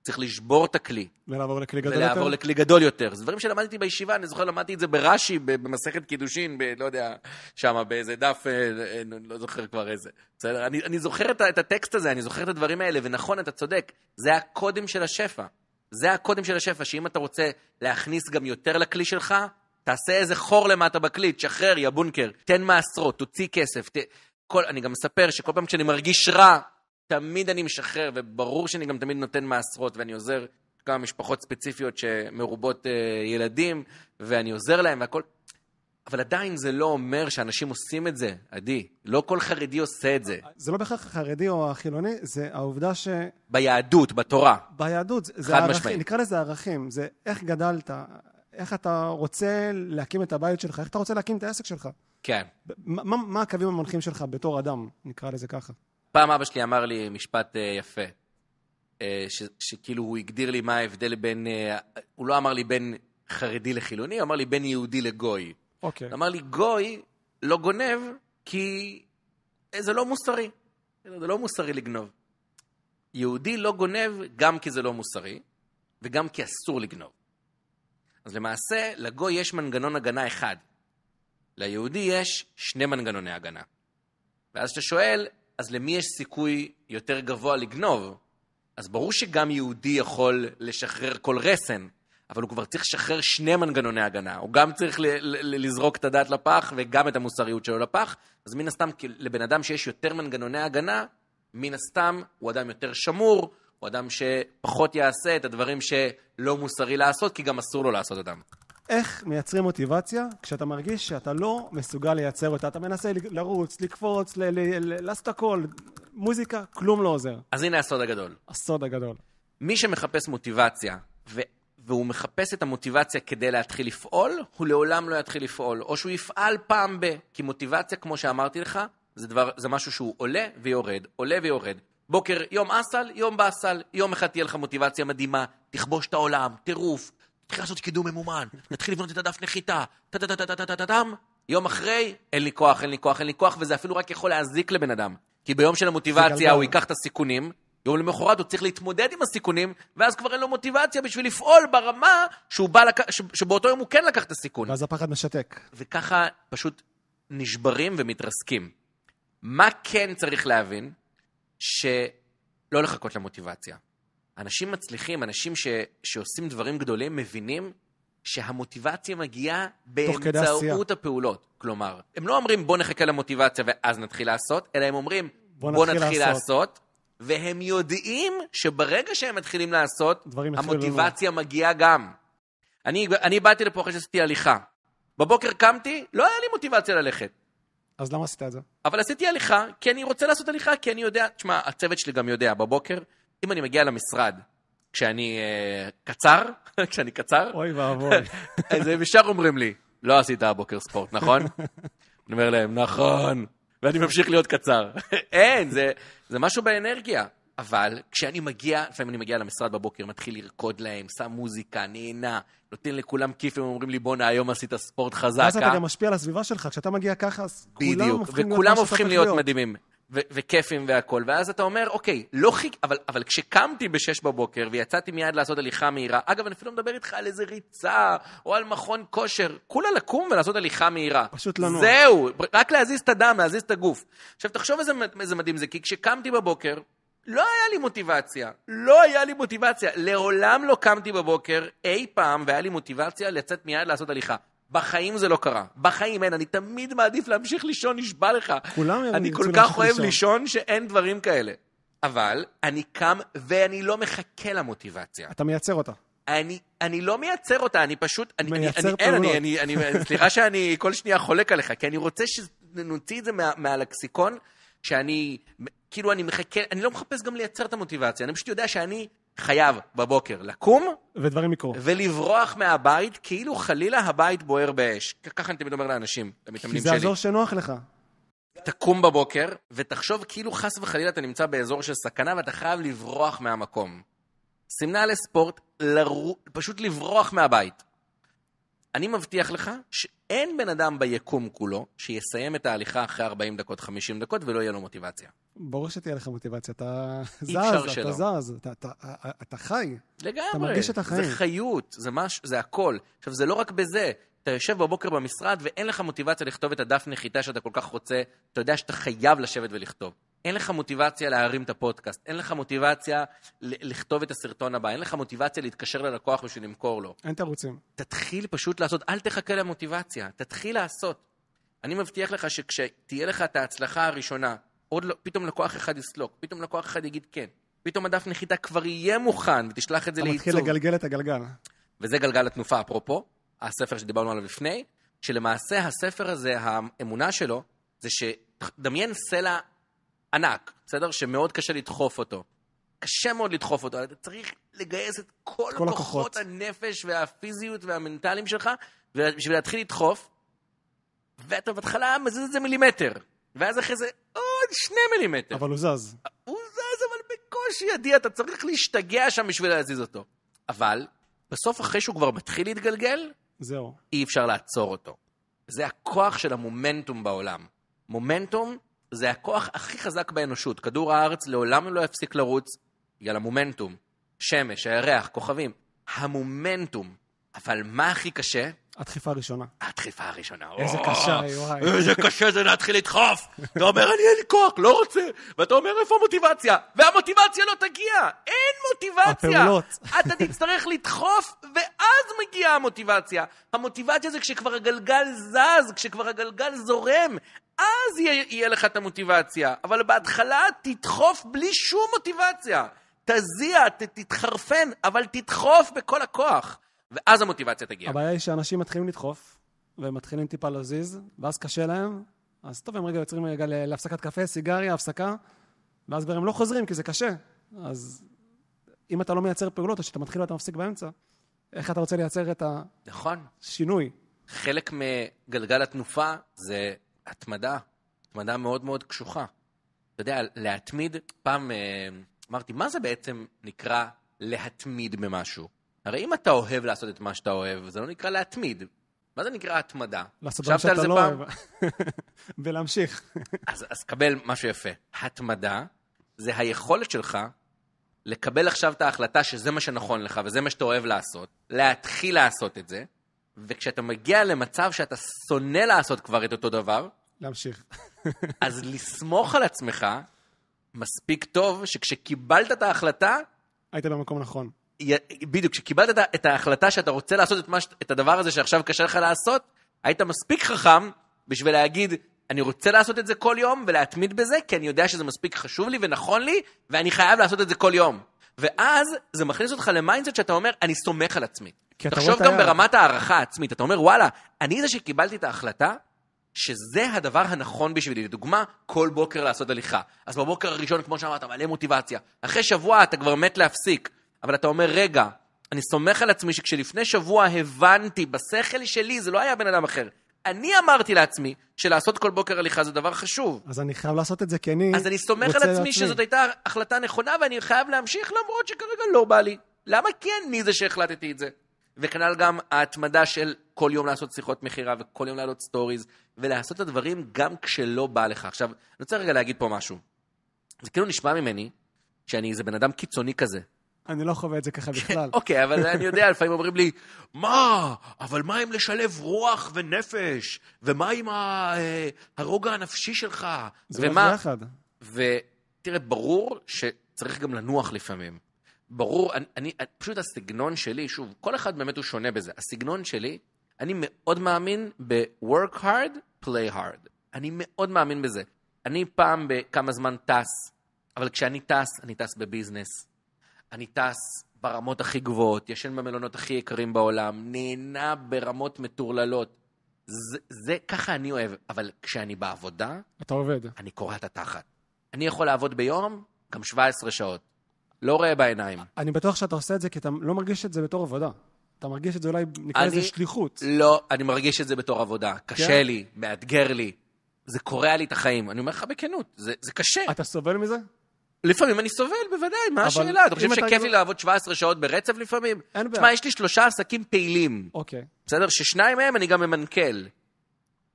צריך לשבור את הכלי. ולעבור לכלי גדול יותר? ולעבור לכלי גדול יותר. זה דברים שלמדתי בישיבה, אני זוכר, למדתי את זה ברש"י, במסכת קידושין, לא יודע, שם באיזה דף, לא זוכר כבר איזה. בסדר? אני זוכר את הטקסט הזה, אני זוכר את הדברים האלה, ונכון, אתה צודק, זה הקודם של השפע. זה הקודם של השפע, שאם אתה רוצה להכניס גם יותר לכלי שלך, תעשה איזה חור למטה בכלי, תשחרר, יא בונקר, תן מעשרות, תוציא כסף. אני גם מספר שכל פעם כשאני מרגיש רע, תמיד אני משחרר, וברור שאני גם תמיד נותן מעשרות, ואני עוזר כמה משפחות ספציפיות שמרובות ילדים, ואני עוזר להם והכל. אבל עדיין זה לא אומר שאנשים עושים את זה, עדי. לא כל חרדי עושה את זה. זה לא בהכרח חרדי או חילוני, זה העובדה ש... ביהדות, בתורה. ביהדות, זה ערכים, נקרא לזה ערכים, זה איך גדלת, איך אתה רוצה להקים את הבית שלך, איך אתה רוצה להקים את העסק שלך. כן. מה הקווים המנחים שלך בתור אדם, נקרא לזה ככה? פעם אבא שלי אמר לי משפט יפה, שכאילו הוא הגדיר לי מה ההבדל בין, הוא לא אמר לי בין חרדי לחילוני, הוא אמר לי בין יהודי לגוי. אוקיי. הוא אמר לי, גוי לא גונב כי זה לא מוסרי. זה לא מוסרי לגנוב. יהודי לא גונב גם כי זה לא מוסרי, וגם כי אסור לגנוב. אז למעשה, לגוי יש מנגנון הגנה אחד. ליהודי יש 2 מנגנוני הגנה. ואז שאתה שואל, אז למי יש סיכוי יותר גבוה לגנוב? אז ברור שגם יהודי יכול לשחרר כל רסן, אבל הוא כבר צריך לשחרר 2 מנגנוני הגנה. הוא גם צריך לזרוק את הדעת לפח, וגם את המוסריות שלו לפח. אז מן הסתם, לבן אדם שיש יותר מנגנוני הגנה, מן הסתם הוא אדם יותר שמור, הוא אדם שפחות יעשה את הדברים שלא מוסרי לעשות, כי גם אסור לו לעשות אותם. איך מייצרים מוטיבציה כשאתה מרגיש שאתה לא מסוגל לייצר אותה? אתה מנסה לרוץ, לקפוץ, לעשות הכל, מוזיקה, כלום לא עוזר. אז הנה הסוד הגדול. הסוד הגדול. מי שמחפש מוטיבציה, והוא מחפש את המוטיבציה כדי להתחיל לפעול, הוא לעולם לא יתחיל לפעול, או שהוא יפעל פעם כי מוטיבציה, כמו שאמרתי לך, זה משהו שהוא עולה ויורד, עולה ויורד. בוקר, יום אסל, יום באסל, יום אחד תהיה לך מוטיבציה מדהימה, תכבוש את העולם, טירוף, תתחיל לעשות קידום ממומן, נתחיל לבנות את הדף נחיתה, יום אחרי, אין לי כוח, וזה אפילו רק יכול להזיק לבן אדם. כי ביום של המוטיבציה הוא ייקח את הסיכונים, יום למחרת הוא צריך להתמודד עם הסיכונים, ואז כבר אין לו מוטיבציה בשביל לפעול ברמה שבאותו יום הוא כן לקח את הסיכון. ואז הפחד משתק. וככה פשוט נשברים ומתרסקים. מה כן צריך להבין? שלא לחכות למוטיבציה. אנשים מצליחים, אנשים שעושים דברים גדולים, מבינים שהמוטיבציה מגיעה באמצעות הפעולות. כלומר, הם לא אומרים בוא נחכה למוטיבציה ואז נתחיל לעשות, אלא הם אומרים בוא נתחיל לעשות, והם יודעים שברגע שהם מתחילים לעשות, המוטיבציה מגיעה גם. אני באתי לפה אחרי שעשיתי הליכה. בבוקר קמתי, לא היה לי מוטיבציה ללכת. אז למה עשית את זה? אבל עשיתי הליכה, כי אני רוצה לעשות הליכה, כי אני יודע, תשמע, הצוות שלי גם יודע, בבוקר, אם אני מגיע למשרד, כשאני קצר, אוי ואבוי. אז הם ישר אומרים לי, לא עשית הבוקר ספורט, נכון? אני אומר להם, נכון, ואני ממשיך להיות קצר. אין, זה משהו באנרגיה. אבל כשאני מגיע, לפעמים אני מגיע למשרד בבוקר, מתחיל לרקוד להם, שם מוזיקה, נהנה, נותן לכולם כיף, הם אומרים לי, בונה, היום עשית ספורט חזק. אז אתה גם משפיע על הסביבה שלך, כשאתה מגיע ככה, אז כולם הופכים להיות מדהימים, וכיפים והכל, ואז אתה אומר, אוקיי, לא חיק, אבל כשקמתי ב-6 בבוקר, ויצאתי מיד לעשות הליכה מהירה, אגב, אני אפילו מדבר איתך על איזה ריצה, או על מכון כושר, כולה לקום ולעשות הליכה מהירה. פשוט לנוע. זהו, רק להזיז את הדם, להזיז את הגוף. עכשיו, תחשוב איזה מדהים זה, כי כשקמתי בבוקר, לא היה לי מוטיבציה, לעולם לא קמתי בבוקר אי פעם, והיה לי מוטיבציה לצאת מיד לעשות הליכה. בחיים זה לא קרה. בחיים אין, אני תמיד מעדיף להמשיך לישון, נשבע לך. אני כל כך אוהב לישון שאין דברים כאלה. אבל אני קם ואני לא מחכה למוטיבציה. אתה מייצר אותה. אני לא מייצר אותה, אני פשוט... מייצר פעולות. סליחה שאני כל שנייה חולק עליך, כי אני רוצה שנוציא את זה מהלקסיקון, שאני... כאילו אני מחכה, אני לא מחפש גם לייצר את המוטיבציה, אני פשוט יודע שאני חייב בבוקר לקום, ודברים יקרו. ולברוח מהבית, כאילו חלילה הבית בוער באש. ככה אני תמיד אומר לאנשים, למתאמנים שלי. כי זה אזור שנוח לך. תקום בבוקר, ותחשוב כאילו חס וחלילה אתה נמצא באזור של סכנה, ואתה חייב לברוח מהמקום. סימנה לספורט, פשוט לברוח מהבית. אני מבטיח לך שאין בן אדם ביקום כולו שיסיים את ההליכה אחרי 40 דקות, 50 דקות, ולא יהיה לו מוטיבציה. ברור שתהיה לך מוטיבציה, אתה זז, אתה חי. לגמרי. אתה מרגיש את החיים. זה חיות, זה הכל. עכשיו, זה לא רק בזה. אתה יושב בבוקר במשרד ואין לך מוטיבציה לכתוב את הדף נחיתה שאתה כל כך רוצה, אתה יודע שאתה חייב לשבת ולכתוב. אין לך מוטיבציה להרים את הפודקאסט, אין לך מוטיבציה לכתוב את הסרטון הבא, אין לך מוטיבציה להתקשר ללקוח בשביל למכור לו. אין תירוצים. תתחיל פשוט לעשות, אל תחכה למוטיבציה, תתחיל לעשות. אני מבטיח לך שכשתהיה לך את ההצלחה הראשונה, פתאום לקוח אחד יסלוק, פתאום לקוח אחד יגיד כן, פתאום הדף נחיתה כבר יהיה מוכן ותשלח את זה לעיצוב. אתה מתחיל לגלגל את הגלגל. וזה גלגל התנופה, אפרופו. הספר שדיברנו עליו לפני, שלמעשה הספר הזה, האמונה שלו, זה שדמיין סלע ענק, בסדר? שמאוד קשה לדחוף אותו. קשה מאוד לדחוף אותו. אתה צריך לגייס את כל כוחות הנפש והפיזיות והמנטליים שלך, בשביל להתחיל לדחוף, ואתה בהתחלה מזיז את זה מילימטר. ואז אחרי זה עוד 2 מילימטר. אבל הוא זז. הוא זז, אבל בקושי ידיע, אתה צריך להשתגע שם בשביל להזיז אותו. אבל בסוף אחרי שהוא כבר מתחיל להתגלגל, זהו. אי אפשר לעצור אותו. זה הכוח של המומנטום בעולם. מומנטום זה הכוח הכי חזק באנושות. כדור הארץ לעולם לא יפסיק לרוץ בגלל המומנטום. שמש, הירח, כוכבים. המומנטום. אבל מה הכי קשה? הדחיפה הראשונה. הדחיפה הראשונה. איזה קשה, וואי. איזה קשה זה להתחיל לדחוף. אתה אומר, אני אין לי כוח, לא רוצה. ואתה אומר, איפה המוטיבציה? והמוטיבציה לא תגיע. אין מוטיבציה. הפעולות. אתה תצטרך לדחוף, ואז מגיעה המוטיבציה. המוטיבציה זה כשכבר הגלגל זז, כשכבר הגלגל זורם. אז יהיה לך את המוטיבציה. אבל בהתחלה תדחוף בלי שום מוטיבציה. תזיע, תתחרפן, אבל תדחוף בכל הכוח. ואז המוטיבציה תגיע. הבעיה היא שאנשים מתחילים לדחוף, והם מתחילים טיפה להזיז, ואז קשה להם, אז טוב, הם רגע יוצרים רגע להפסקת קפה, סיגריה, הפסקה, ואז כבר הם לא חוזרים, כי זה קשה. אז אם אתה לא מייצר פעולות, או שאתה מתחיל ואתה מפסיק באמצע, איך אתה רוצה לייצר את השינוי? חלק מגלגל התנופה זה התמדה, התמדה מאוד מאוד קשוחה. אתה יודע, להתמיד, פעם אמרתי, מה זה בעצם נקרא להתמיד במשהו? הרי אם אתה אוהב לעשות את מה שאתה אוהב, זה לא נקרא להתמיד. מה זה נקרא התמדה? לעשות דברים שאתה לא אוהב. ולהמשיך. אז קבל משהו יפה. התמדה זה היכולת שלך לקבל עכשיו את ההחלטה שזה מה שנכון לך, וזה מה שאתה אוהב לעשות, להתחיל לעשות את זה, וכשאתה מגיע למצב שאתה שונא לעשות כבר את אותו דבר, להמשיך. אז לסמוך על עצמך מספיק טוב, שכשקיבלת את ההחלטה, היית במקום נכון. בדיוק, כשקיבלת את ההחלטה שאתה רוצה לעשות את הדבר הזה שעכשיו קשה לך לעשות, היית מספיק חכם בשביל להגיד, אני רוצה לעשות את זה כל יום ולהתמיד בזה, כי אני יודע שזה מספיק חשוב לי ונכון לי, ואני חייב לעשות את זה כל יום. ואז זה מכניס אותך למיינדסט שאתה אומר, אני סומך על עצמי. תחשוב גם ברמת הערכה העצמית, אתה אומר, וואלה, אני זה שקיבלתי את ההחלטה, שזה הדבר הנכון בשבילי. לדוגמה, כל בוקר לעשות הליכה. אז בבוקר הראשון, כמו שאמרת, מלא מוטיבציה. אחרי שבוע אתה כבר מת להפסיק. אבל אתה אומר, רגע, אני סומך על עצמי שכשלפני שבוע הבנתי, בשכל שלי, זה לא היה בן אדם אחר. אני אמרתי לעצמי שלעשות כל בוקר הליכה זה דבר חשוב. אז אני חייב לעשות את זה כי אני אז אני סומך על עצמי שזאת הייתה החלטה נכונה, ואני חייב להמשיך למרות שכרגע לא בא לי. למה כי אני זה שהחלטתי את זה? וכנ"ל גם ההתמדה של כל יום לעשות שיחות מחירה, וכל יום לעלות סטוריז, ולעשות את הדברים גם כשלא בא לך. עכשיו, אני רוצה רגע להגיד פה משהו. זה כאילו נשמע ממני שאני איזה בן אדם קיצוני כזה. אני לא חווה את זה ככה בכלל. אוקיי, אבל אני יודע, לפעמים אומרים לי, מה? אבל מה אם לשלב רוח ונפש? ומה עם הרוגע הנפשי שלך? זה לא ביחד. ותראה, ברור שצריך גם לנוח לפעמים. ברור, פשוט הסגנון שלי, שוב, כל אחד באמת הוא שונה בזה. הסגנון שלי, אני מאוד מאמין ב-work hard, play hard. אני מאוד מאמין בזה. אני פעם בכמה זמן טס, אבל כשאני טס, אני טס בביזנס. אני טס ברמות הכי גבוהות, ישן במלונות הכי יקרים בעולם, נהנה ברמות מטורללות. זה ככה אני אוהב, אבל כשאני בעבודה, אתה עובד. אני קורא את התחת. אני יכול לעבוד ביום גם 17 שעות. לא רואה בעיניים. אני בטוח שאתה עושה את זה, כי אתה לא מרגיש את זה בתור עבודה. אתה מרגיש את זה אולי, נקרא לזה שליחות. לא, אני מרגיש את זה בתור עבודה. קשה לי, מאתגר לי. זה קורע לי את החיים. אני אומר לך בכנות, זה קשה. אתה סובל מזה? לפעמים אני סובל, בוודאי, מה השאלה? אתה חושב שכיף לי לעבוד 17 שעות ברצף לפעמים? אין בעיה. תשמע, יש לי 3 עסקים פעילים. אוקיי. בסדר? ששניים מהם אני גם ממנכ"ל.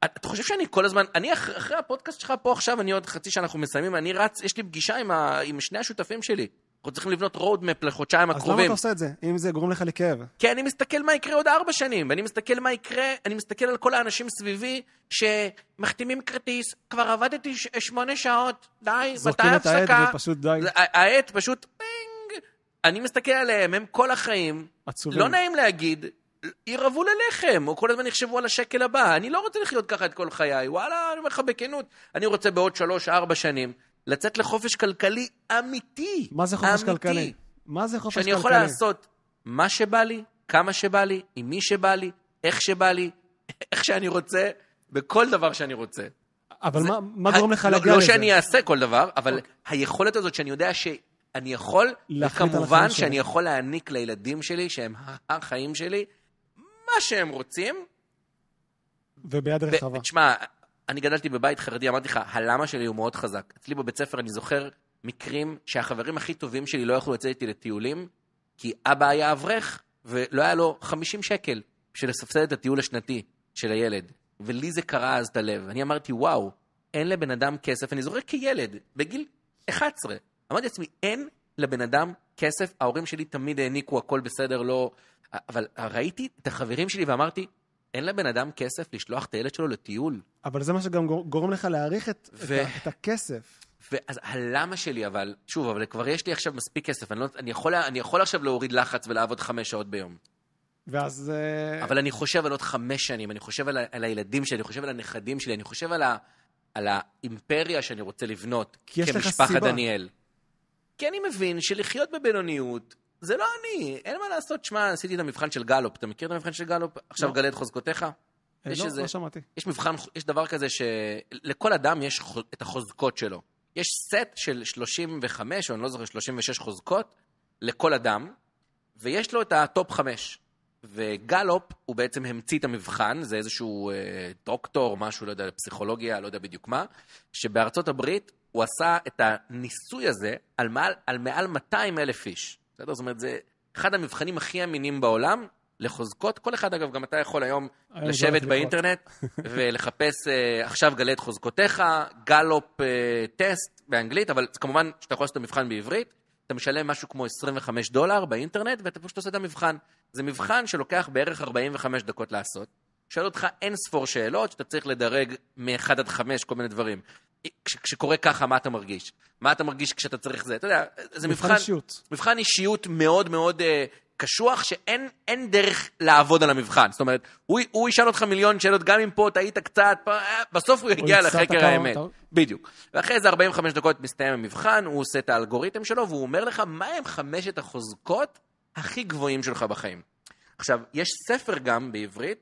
אתה חושב שאני כל הזמן, אני אחרי הפודקאסט שלך פה עכשיו, אני עוד חצי שאנחנו מסיימים, אני רץ, יש לי פגישה עם שני השותפים שלי. אנחנו צריכים לבנות רודמפ לחודשיים הקרובים. אז למה אתה עושה את זה, אם זה גורם לך לכאב? כי אני מסתכל מה יקרה עוד 4 שנים, ואני מסתכל מה יקרה, אני מסתכל על כל האנשים סביבי, שמחתימים כרטיס, כבר עבדתי 8 שעות, די, מתי זורקים את העט הפסקה? ופשוט די. העט פשוט, פינג. אני מסתכל עליהם, הם כל החיים, עצובים. לא נעים להגיד, ירבו ללחם, או כל הזמן יחשבו על השקל הבא. אני לא רוצה לחיות ככה את כל חיי, וואלה, אני אומר לך בכנות, אני רוצה בעוד 3-4 שנים, לצאת לחופש כלכלי אמיתי. מה זה חופש כלכלי? מה זה חופש כלכלי? שאני יכול לעשות מה שבא לי, כמה שבא לי, עם מי שבא לי, איך שבא לי, איך שאני רוצה, בכל דבר שאני רוצה. אבל מה גורם לך להגיע לזה? לא שאני אעשה כל דבר, אבל היכולת הזאת שאני יודע שאני יכול, וכמובן שאני יכול להעניק לילדים שלי, שהם החיים שלי, מה שהם רוצים. וביד רחבה. תשמע, אני גדלתי בבית חרדי, אמרתי לך, הלמה שלי הוא מאוד חזק. אצלי בבית ספר אני זוכר מקרים שהחברים הכי טובים שלי לא יכלו לצאת איתי לטיולים, כי אבא היה אברך, ולא היה לו 50 שקל בשביל לספסד את הטיול השנתי של הילד. ולי זה קרה אז את הלב. אני אמרתי, וואו, אין לבן אדם כסף. אני זוכר כילד, בגיל 11. אמרתי לעצמי, אין לבן אדם כסף. ההורים שלי תמיד העניקו, הכל בסדר, לא... אבל ראיתי את החברים שלי ואמרתי, אין לבן אדם כסף לשלוח את הילד שלו לטיול. אבל זה מה שגם גורם לך להעריך את הכסף. ואז הלמה שלי, אבל, שוב, אבל כבר יש לי עכשיו מספיק כסף, אני יכול עכשיו להוריד לחץ ולעבוד 5 שעות ביום. ואז... אבל אני חושב על עוד 5 שנים, אני חושב על הילדים שלי, אני חושב על הנכדים שלי, אני חושב על האימפריה שאני רוצה לבנות, כמשפחת דניאל. כי אני מבין שלחיות בבינוניות, זה לא אני, אין מה לעשות. שמה, עשיתי את המבחן של גלופ, אתה מכיר את המבחן של גלופ? עכשיו גלה את חוזקותיך? לא שמעתי. יש מבחן, יש דבר כזה שלכל אדם יש את החוזקות שלו. יש סט של 35, או אני לא זוכר, 36 חוזקות, לכל אדם, ויש לו את הטופ 5. וגלופ הוא בעצם המציא את המבחן, זה איזשהו דוקטור, משהו, לא יודע, פסיכולוגיה, לא יודע בדיוק מה, שבארצות הברית הוא עשה את הניסוי הזה על מעל 200,000 איש. זאת אומרת, זה אחד המבחנים הכי אמינים בעולם, לחוזקות. כל אחד, אגב, גם אתה יכול היום לשבת באינטרנט ולחפש עכשיו גלה את חוזקותיך, גלופ טסט באנגלית, אבל כמובן שאתה יכול לעשות את המבחן בעברית, אתה משלם משהו כמו $25 באינטרנט, ואתה פשוט עושה את המבחן. זה מבחן שלוקח בערך 45 דקות לעשות. שואל אותך אין ספור שאלות, שאתה צריך לדרג מ-1 עד 5 כל מיני דברים. כשקורה ככה, מה אתה מרגיש? מה אתה מרגיש כשאתה צריך זה? אתה יודע, זה מבחן אישיות מאוד מאוד קשוח, שאין דרך לעבוד על המבחן. זאת אומרת, הוא ישאל אותך מיליון שאלות, גם אם פה טעית קצת, בסוף הוא יגיע לחקר האמת. בדיוק. ואחרי זה 45 דקות מסתיים המבחן, הוא עושה את האלגוריתם שלו, והוא אומר לך, מה הם 5 החוזקות הכי גבוהים שלך בחיים? עכשיו, יש ספר גם בעברית,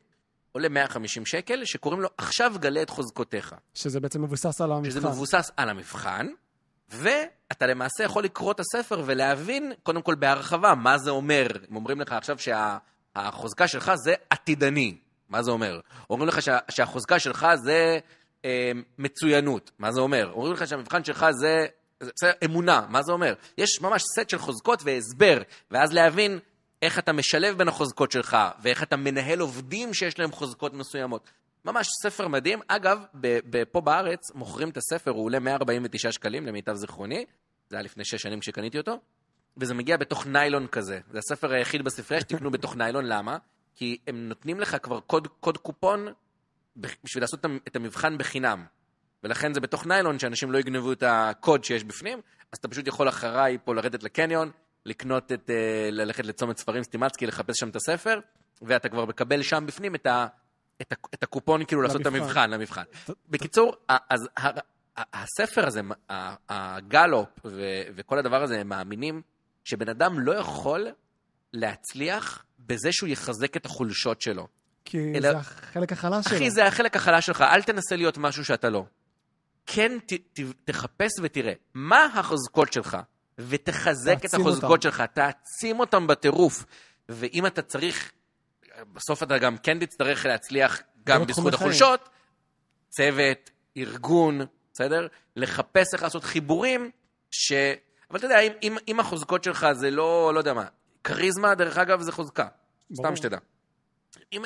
עולה 150 שקל, שקוראים לו עכשיו גלה את חוזקותיך. שזה בעצם מבוסס על המבחן. שזה מבוסס על המבחן, ואתה למעשה יכול לקרוא את הספר ולהבין, קודם כל בהרחבה, מה זה אומר. הם אומרים לך עכשיו שהחוזקה שלך זה עתידני. מה זה אומר? אומרים לך שהחוזקה שלך זה מצוינות. מה זה אומר? אומרים לך שהמבחן שלך זה אמונה. מה זה אומר? יש ממש סט של חוזקות והסבר, ואז להבין איך אתה משלב בין החוזקות שלך, ואיך אתה מנהל עובדים שיש להם חוזקות מסוימות. ממש ספר מדהים. אגב, פה בארץ מוכרים את הספר, הוא עולה 149 שקלים, למיטב זיכרוני. זה היה לפני 6 שנים כשקניתי אותו. וזה מגיע בתוך ניילון כזה. זה הספר היחיד בספרייה שתקנו בתוך ניילון. למה? כי הם נותנים לך כבר קוד קופון בשביל לעשות את המבחן בחינם. ולכן זה בתוך ניילון שאנשים לא יגנבו את הקוד שיש בפנים. אז אתה פשוט יכול אחריי פה לרדת לקניון, לקנות ללכת לצומת ספרים סטימצקי, לחפש שם את הספר, ואתה כבר מקבל שם בפנים את הקופון כאילו לעשות את המבחן, למבחן. בקיצור, אז הספר הזה, הגלופ וכל הדבר הזה, הם מאמינים שבן אדם לא יכול להצליח בזה שהוא יחזק את החולשות שלו. כי זה החלק החלש שלו. אחי, זה החלק החלש שלך, אל תנסה להיות משהו שאתה לא. כן, תחפש ותראה, מה החוזקות שלך? ותחזק את החוזקות שלך, תעצים אותם בטירוף, ואם אתה צריך, בסוף אתה גם כן תצטרך להצליח גם בזכות החולשות, צוות, ארגון, בסדר? לחפש איך לעשות חיבורים, אבל אתה יודע, אם החוזקות שלך זה לא יודע מה, קריזמה, דרך אגב, זה חוזקה. סתם שתדע. אם,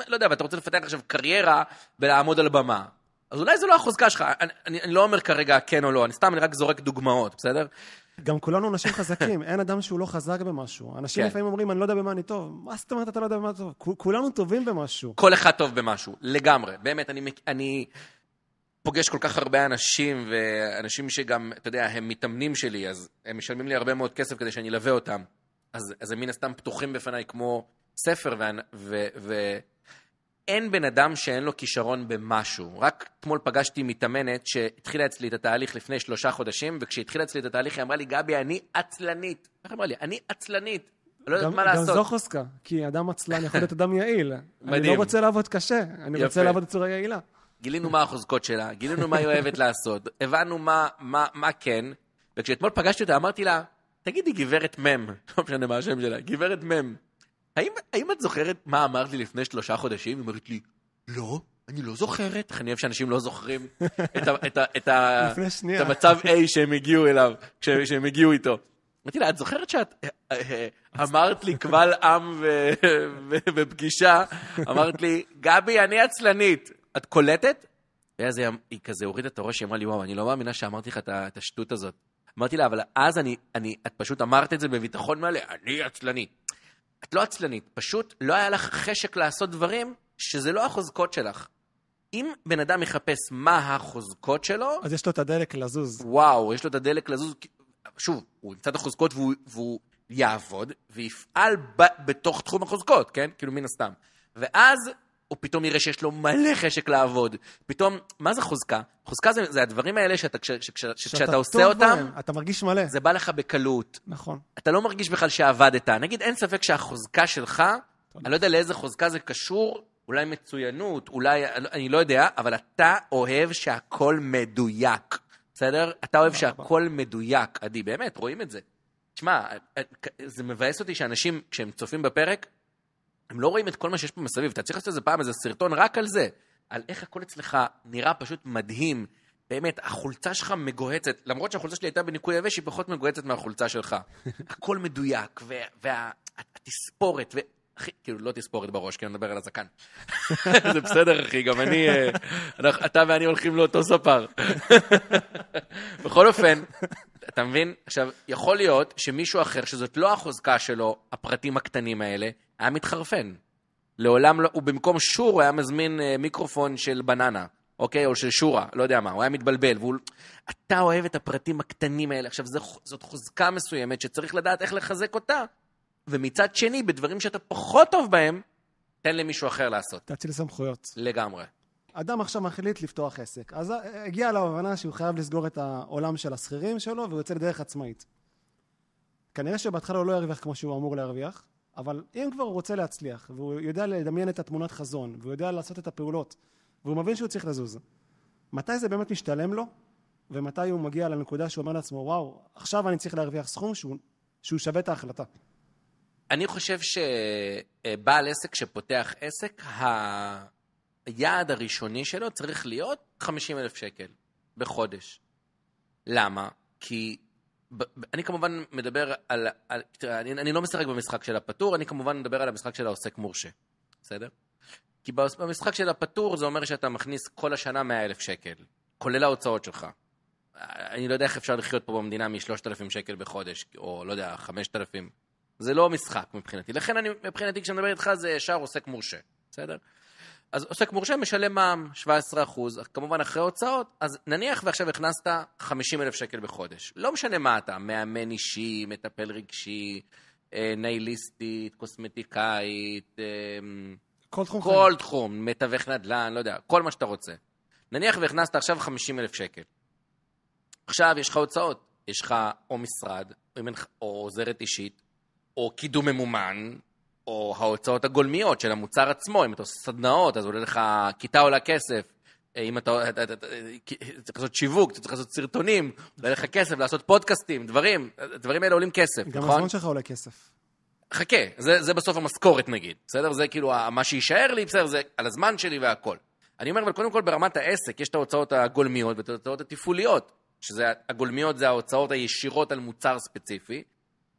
לא יודע, ואתה רוצה לפתח עכשיו קריירה ולעמוד על במה, אז אולי זה לא החוזקה שלך. אני לא אומר כרגע כן או לא, אני רק זורק דוגמאות, בסדר? גם כולנו אנשים חזקים, אין אדם שהוא לא חזק במשהו. אנשים לפעמים אומרים, אני לא יודע במה אני טוב. מה זאת אומרת, אתה לא יודע במה טוב? כולנו טובים במשהו. כל אחד טוב במשהו, לגמרי. באמת, אני פוגש כל כך הרבה אנשים, ואנשים שגם, אתה יודע, הם מתאמנים שלי, אז הם משלמים לי הרבה מאוד כסף כדי שאני אלווה אותם. אז הם מן הסתם פתוחים בפניי כמו ספר, אין בן אדם שאין לו כישרון במשהו. רק אתמול פגשתי מתאמנת שהתחילה אצלי את התהליך לפני 3 חודשים, וכשהתחילה אצלי את התהליך היא אמרה לי, גבי, אני עצלנית. איך אמרה לי? אני עצלנית. אני לא יודעת מה לעשות. גם זו חוזקה, כי אדם עצלן יכול להיות אדם יעיל. אני לא רוצה לעבוד קשה, אני רוצה לעבוד בצורה יעילה. גילינו מה החוזקות שלה, גילינו מה היא אוהבת לעשות, הבנו מה כן, וכשאתמול פגשתי אותה אמרתי לה, תגידי גברת מם, לא משנה מה השם שלה, גברת מם. האם את זוכרת מה אמרת לי לפני 3 חודשים? היא אומרת לי, לא, אני לא זוכרת. אני אוהב שאנשים לא זוכרים את המצב A שהם הגיעו אליו, כשהם הגיעו איתו. אמרתי לה, את זוכרת שאת אמרת לי קבל עם בפגישה, אמרת לי, גבי, אני עצלנית. את קולטת? ואז היא כזה הורידה את הראש, היא אמרה לי, וואו, אני לא מאמינה שאמרתי לך את השטות הזאת. אמרתי לה, אבל אז את פשוט אמרת את זה בביטחון מלא, אני עצלנית. את לא עצלנית, פשוט לא היה לך חשק לעשות דברים שזה לא החוזקות שלך. אם בן אדם יחפש מה החוזקות שלו... אז יש לו את הדלק לזוז. וואו, יש לו את הדלק לזוז. שוב, הוא ימצא את החוזקות והוא יעבוד ויפעל בתוך תחום החוזקות, כן? כאילו מן הסתם. ואז הוא פתאום יראה שיש לו מלא חשק לעבוד. פתאום, מה זה חוזקה? חוזקה זה הדברים האלה שכשאתה עושה אותם... אתה מרגיש מלא. זה בא לך בקלות. נכון. אתה לא מרגיש בכלל שעבדת. נגיד, אין ספק שהחוזקה שלך, אני לא יודע לאיזה חוזקה זה קשור, אולי מצוינות, אולי, אני לא יודע, אבל אתה אוהב שהכל מדויק. בסדר? אתה אוהב שהכל מדויק. עדי, באמת, רואים את זה. תשמע, זה מבאס אותי שאנשים, כשהם צופים בפרק, הם לא רואים את כל מה שיש פה מסביב. אתה צריך לעשות איזה פעם, איזה סרטון רק על זה. על איך הכל אצלך נראה פשוט מדהים. באמת, החולצה שלך מגוהצת. למרות שהחולצה שלי הייתה בניקוי יבש, היא פחות מגוהצת מהחולצה שלך. הכל מדויק, והתספורת, אחי, כאילו לא תספורת בראש, כי אני מדבר על הזקן. זה בסדר, אחי, גם אתה ואני הולכים לאותו ספר. בכל אופן, אתה מבין? עכשיו, יכול להיות שמישהו אחר, שזאת לא החוזקה שלו, הפרטים הקטנים האלה, היה מתחרפן. לעולם לא, הוא במקום שור, הוא היה מזמין מיקרופון של בננה, אוקיי? או של שורה, לא יודע מה, הוא היה מתבלבל. אתה אוהב את הפרטים הקטנים האלה. עכשיו, זאת חוזקה מסוימת שצריך לדעת איך לחזק אותה, ומצד שני, בדברים שאתה פחות טוב בהם, תן למישהו אחר לעשות. תציל סמכויות. לגמרי. אדם עכשיו מחליט לפתוח עסק. אז הגיע להבנה שהוא חייב לסגור את העולם של השכירים שלו, והוא יוצא לדרך עצמאית. כנראה שבהתחלה הוא לא ירוויח כמו שהוא אמור להרוויח, אבל אם כבר הוא רוצה להצליח, והוא יודע לדמיין את התמונת חזון, והוא יודע לעשות את הפעולות, והוא מבין שהוא צריך לזוז, מתי זה באמת משתלם לו, ומתי הוא מגיע לנקודה שהוא אומר לעצמו, וואו, עכשיו אני צריך להרוויח סכום שהוא שווה את ההחלטה. אני חושב שבעל עסק שפותח עסק, היעד הראשוני שלו צריך להיות 50,000 שקל בחודש. למה? כי אני כמובן מדבר אני לא משחק במשחק של הפטור, אני כמובן מדבר על המשחק של העוסק מורשה. בסדר? כי במשחק של הפטור זה אומר שאתה מכניס כל השנה 100,000 שקל, כולל ההוצאות שלך. אני לא יודע איך אפשר לחיות פה במדינה מ3,000 שקל בחודש, או לא יודע, 5,000. זה לא משחק מבחינתי. לכן מבחינתי כשאני מדבר איתך זה ישר עוסק מורשה. בסדר? אז עוסק מורשה משלם מע"מ 17%, כמובן אחרי הוצאות, אז נניח ועכשיו הכנסת 50,000 שקל בחודש. לא משנה מה אתה, מאמן אישי, מטפל רגשי, נייליסטית, קוסמטיקאית, כל תחום, מתווך נדל"ן, לא יודע, כל מה שאתה רוצה. נניח והכנסת עכשיו 50,000 שקל. עכשיו יש לך הוצאות, יש לך או משרד, או עוזרת אישית, או קידום ממומן, או ההוצאות הגולמיות של המוצר עצמו, אם אתה עושה סדנאות, אז עולה לך, כיתה עולה כסף, אם אתה צריך לעשות שיווק, אתה צריך לעשות סרטונים, עולה לך כסף, לעשות פודקאסטים, דברים האלה עולים כסף, גם נכון? הזמן שלך עולה כסף. חכה, זה בסוף המשכורת נגיד, בסדר? זה כאילו מה שישאר לי, בסדר? זה על הזמן שלי והכל. אני אומר, אבל קודם כל ברמת העסק, יש את ההוצאות הגולמיות ואת ההוצאות התפעוליות, הגולמיות זה ההוצאות הישירות על מוצר ספציפי,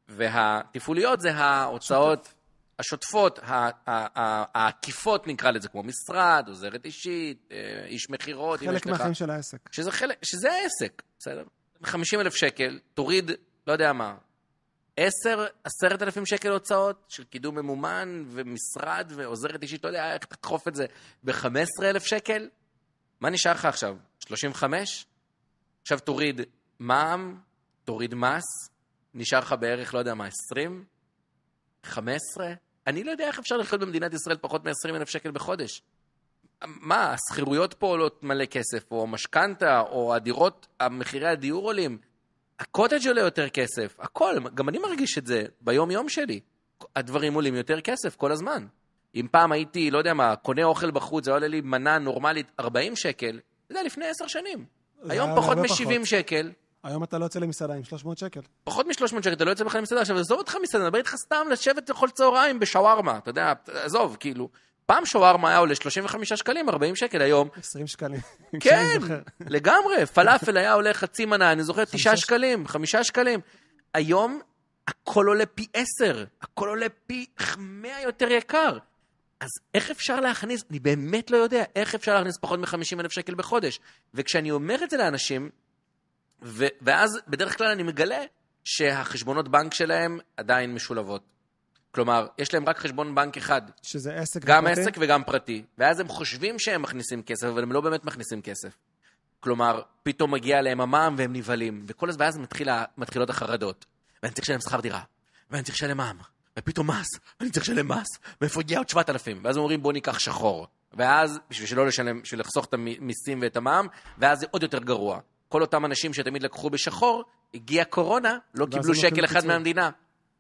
והתפעוליות זה ההוצאות השוטפות, העקיפות נקרא לזה, כמו משרד, עוזרת אישית, איש מחירות. חלק מהחיים של העסק. שזה העסק, בסדר? 50,000 שקל, תוריד, לא יודע מה, 10,000 שקל הוצאות של קידום ממומן ומשרד ועוזרת אישית, לא יודע איך תדחוף את זה ב-15,000 שקל? מה נשאר לך עכשיו? 35? עכשיו תוריד מע"מ, תוריד מס, נשאר לך בערך, לא יודע מה, 20? 15? אני לא יודע איך אפשר לחיות במדינת ישראל פחות מ-20,000 שקל בחודש. מה, הסחירויות פה עולות מלא כסף, או משכנתה, או הדירות, המחירי הדיור עולים. הקוטג' עולה יותר כסף, הכל, גם אני מרגיש את זה ביום יום שלי. הדברים עולים יותר כסף כל הזמן. אם פעם הייתי, לא יודע מה, קונה אוכל בחוץ, זה עולה לי מנה נורמלית 40 שקל, זה היה לפני 10 שנים. היום פחות מ-70 שקל. היום אתה לא יוצא למסעדה עם 300 שקל. פחות מ-300 שקל, אתה לא יוצא בכלל למסעדה. עכשיו, עזוב אותך מסעדה, נדבר איתך סתם לשבת לכל צהריים בשווארמה, אתה יודע, עזוב, כאילו. פעם שווארמה היה עולה 35 שקלים, 40 שקל, היום. 20 שקלים. כן, לגמרי. פלאפל היה עולה חצי מנה, אני זוכר 9 שקלים, 5 שקלים. היום הכל עולה פי 10, הכל עולה פי 100 יותר יקר. אז איך אפשר להכניס, אני באמת לא יודע, איך אפשר להכניס פחות מ-50,000 שקל בחודש. וכשאני אומר את זה לאנשים, ואז בדרך כלל אני מגלה שהחשבונות בנק שלהם עדיין משולבות. כלומר, יש להם רק חשבון בנק אחד. שזה עסק גם ופרטי? עסק וגם פרטי. ואז הם חושבים שהם מכניסים כסף, אבל הם לא באמת מכניסים כסף. כלומר, פתאום מגיע להם המע"מ והם נבלים. ואז מתחילות החרדות. ואני צריך לשלם שכר דירה. ואני צריך לשלם מע"מ. ופתאום מס. ואני צריך לשלם מס. מאיפה הגיע עוד 7,000? ואז אומרים, בוא ניקח שחור. ואז, בשביל לחסוך את המיסים ואת המע"מ, ואז זה עוד יותר גרוע. כל אותם אנשים שתמיד לקחו בשחור, הגיע קורונה, לא קיבלו שקל אחד מהמדינה.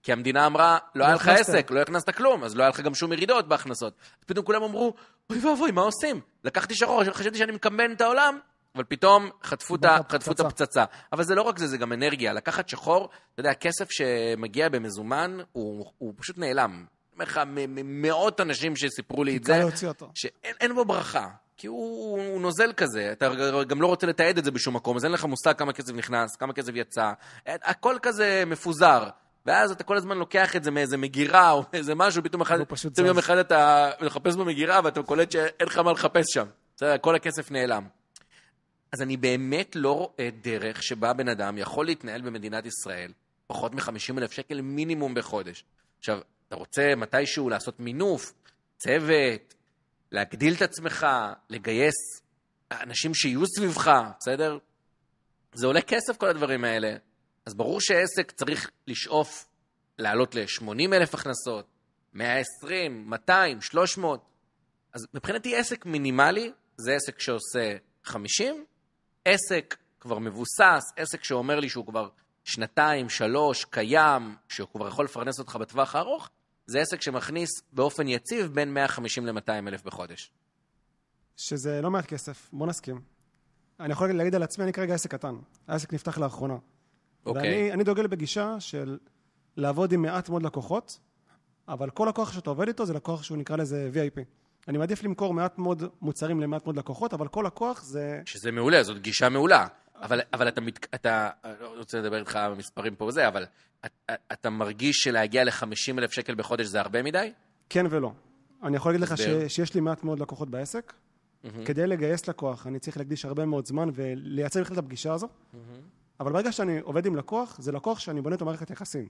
כי המדינה אמרה, לא היה לך עסק, לא הכנסת כלום, אז לא היה לך גם שום ירידות בהכנסות. פתאום כולם אמרו, אוי ואבוי, מה עושים? לקחתי שחור, חשבתי שאני מקמבן את העולם, אבל פתאום חטפו את הפצצה. אבל זה לא רק זה, זה גם אנרגיה. לקחת שחור, אתה יודע, הכסף שמגיע במזומן, הוא פשוט נעלם. מאות אנשים שסיפרו לי את זה, שאין בו ברכה. כי הוא נוזל כזה, אתה גם לא רוצה לתעד את זה בשום מקום, אז אין לך מושג כמה כסף נכנס, כמה כסף יצא, הכל כזה מפוזר, ואז אתה כל הזמן לוקח את זה מאיזה מגירה, או איזה משהו, פתאום יום אחד אתה מחפש במגירה, ואתה קולט שאין לך מה לחפש שם, כל הכסף נעלם. אז אני באמת לא רואה דרך שבה בן אדם יכול להתנהל במדינת ישראל, פחות מ-50,000 שקל מינימום בחודש. עכשיו, אתה רוצה מתישהו לעשות מינוף, צוות, להגדיל את עצמך, לגייס אנשים שיהיו סביבך, בסדר? זה עולה כסף כל הדברים האלה. אז ברור שעסק צריך לשאוף לעלות ל-80,000 הכנסות, 120, 200, 300. אז מבחינתי עסק מינימלי, זה עסק שעושה 50, עסק כבר מבוסס, עסק שאומר לי שהוא כבר 2, 3, קיים, שהוא כבר יכול לפרנס אותך בטווח הארוך, זה עסק שמכניס באופן יציב בין 150 ל-200 אלף בחודש. שזה לא מעט כסף, בוא נסכים. אני יכול להגיד על עצמי, אני כרגע עסק קטן. העסק נפתח לאחרונה. אוקיי. ואני דוגל בגישה של לעבוד עם מעט מאוד לקוחות, אבל כל לקוח שאתה עובד איתו זה לקוח שהוא נקרא לזה VIP. אני מעדיף למכור מעט מאוד מוצרים למעט מאוד לקוחות, אבל כל לקוח זה... שזה מעולה, זאת גישה מעולה. אבל אתה לא רוצה לדבר איתך במספרים פה וזה, אבל אתה מרגיש שלהגיע ל-50,000 שקל בחודש זה הרבה מדי? כן ולא. אני יכול להגיד לך שיש לי מעט מאוד לקוחות בעסק. כדי לגייס לקוח, אני צריך להקדיש הרבה מאוד זמן ולייצר בכלל את הפגישה הזו. אבל ברגע שאני עובד עם לקוח, זה לקוח שאני בונה את מערכת יחסים.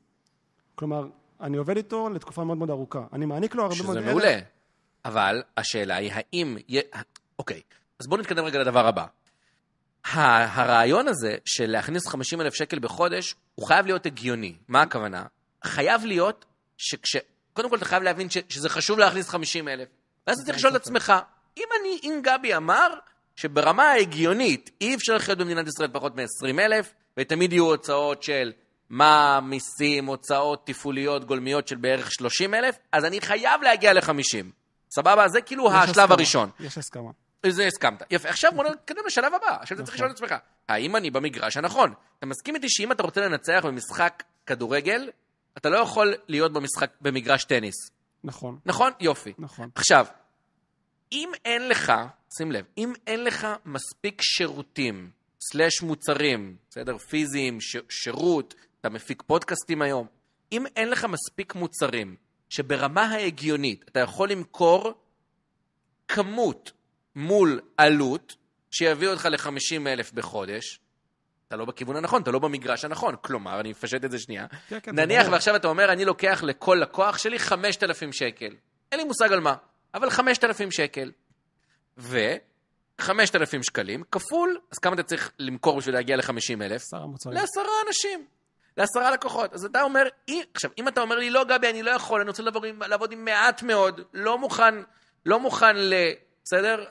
כלומר, אני עובד איתו לתקופה מאוד מאוד ארוכה. אני מעניק לו הרבה מאוד שזה מעולה. אבל השאלה היא, האם... אוקיי, אז בואו נתקדם רגע לדבר הבא. הרעיון הזה של להכניס 50,000 שקל בחודש, הוא חייב להיות הגיוני. מה הכוונה? חייב להיות קודם כל אתה חייב להבין שזה חשוב להכניס 50,000. ואז אתה צריך לשאול את עצמך, אם גבי אמר שברמה ההגיונית אי אפשר לחיות במדינת ישראל פחות מ-20,000, ותמיד יהיו הוצאות של מה, מיסים, הוצאות תפעוליות, גולמיות של בערך 30,000, אז אני חייב להגיע ל-50. סבבה? זה כאילו השלב הראשון. יש הסכמה. זה הסכמת. יפה, עכשיו בוא נתקדם לשלב הבא. עכשיו אתה צריך לשאול את עצמך, האם אני במגרש הנכון? אתה מסכים איתי שאם אתה רוצה לנצח במשחק כדורגל, אתה לא יכול להיות במגרש טניס. נכון. נכון? יופי. נכון. עכשיו, אם אין לך, שים לב, אם אין לך מספיק שירותים, סלש מוצרים, בסדר? פיזיים, שירות, אתה מפיק פודקאסטים היום, אם אין לך מספיק מוצרים, שברמה ההגיונית אתה יכול למכור כמות מול עלות, שיביא אותך ל-50,000 בחודש, אתה לא בכיוון הנכון, אתה לא במגרש הנכון. כלומר, אני מפשט את זה שנייה. נניח ועכשיו אתה אומר, אני לוקח לכל לקוח שלי 5,000 שקל. אין לי מושג על מה, אבל 5,000 שקל. ו-5,000 שקלים כפול, אז כמה אתה צריך למכור בשביל להגיע ל-50,000? ל10 אנשים. ל10 לקוחות. אז אתה אומר, עכשיו, אם אתה אומר לי, לא גבי, אני לא יכול, אני רוצה לעבוד עם מעט מאוד, לא מוכן בסדר?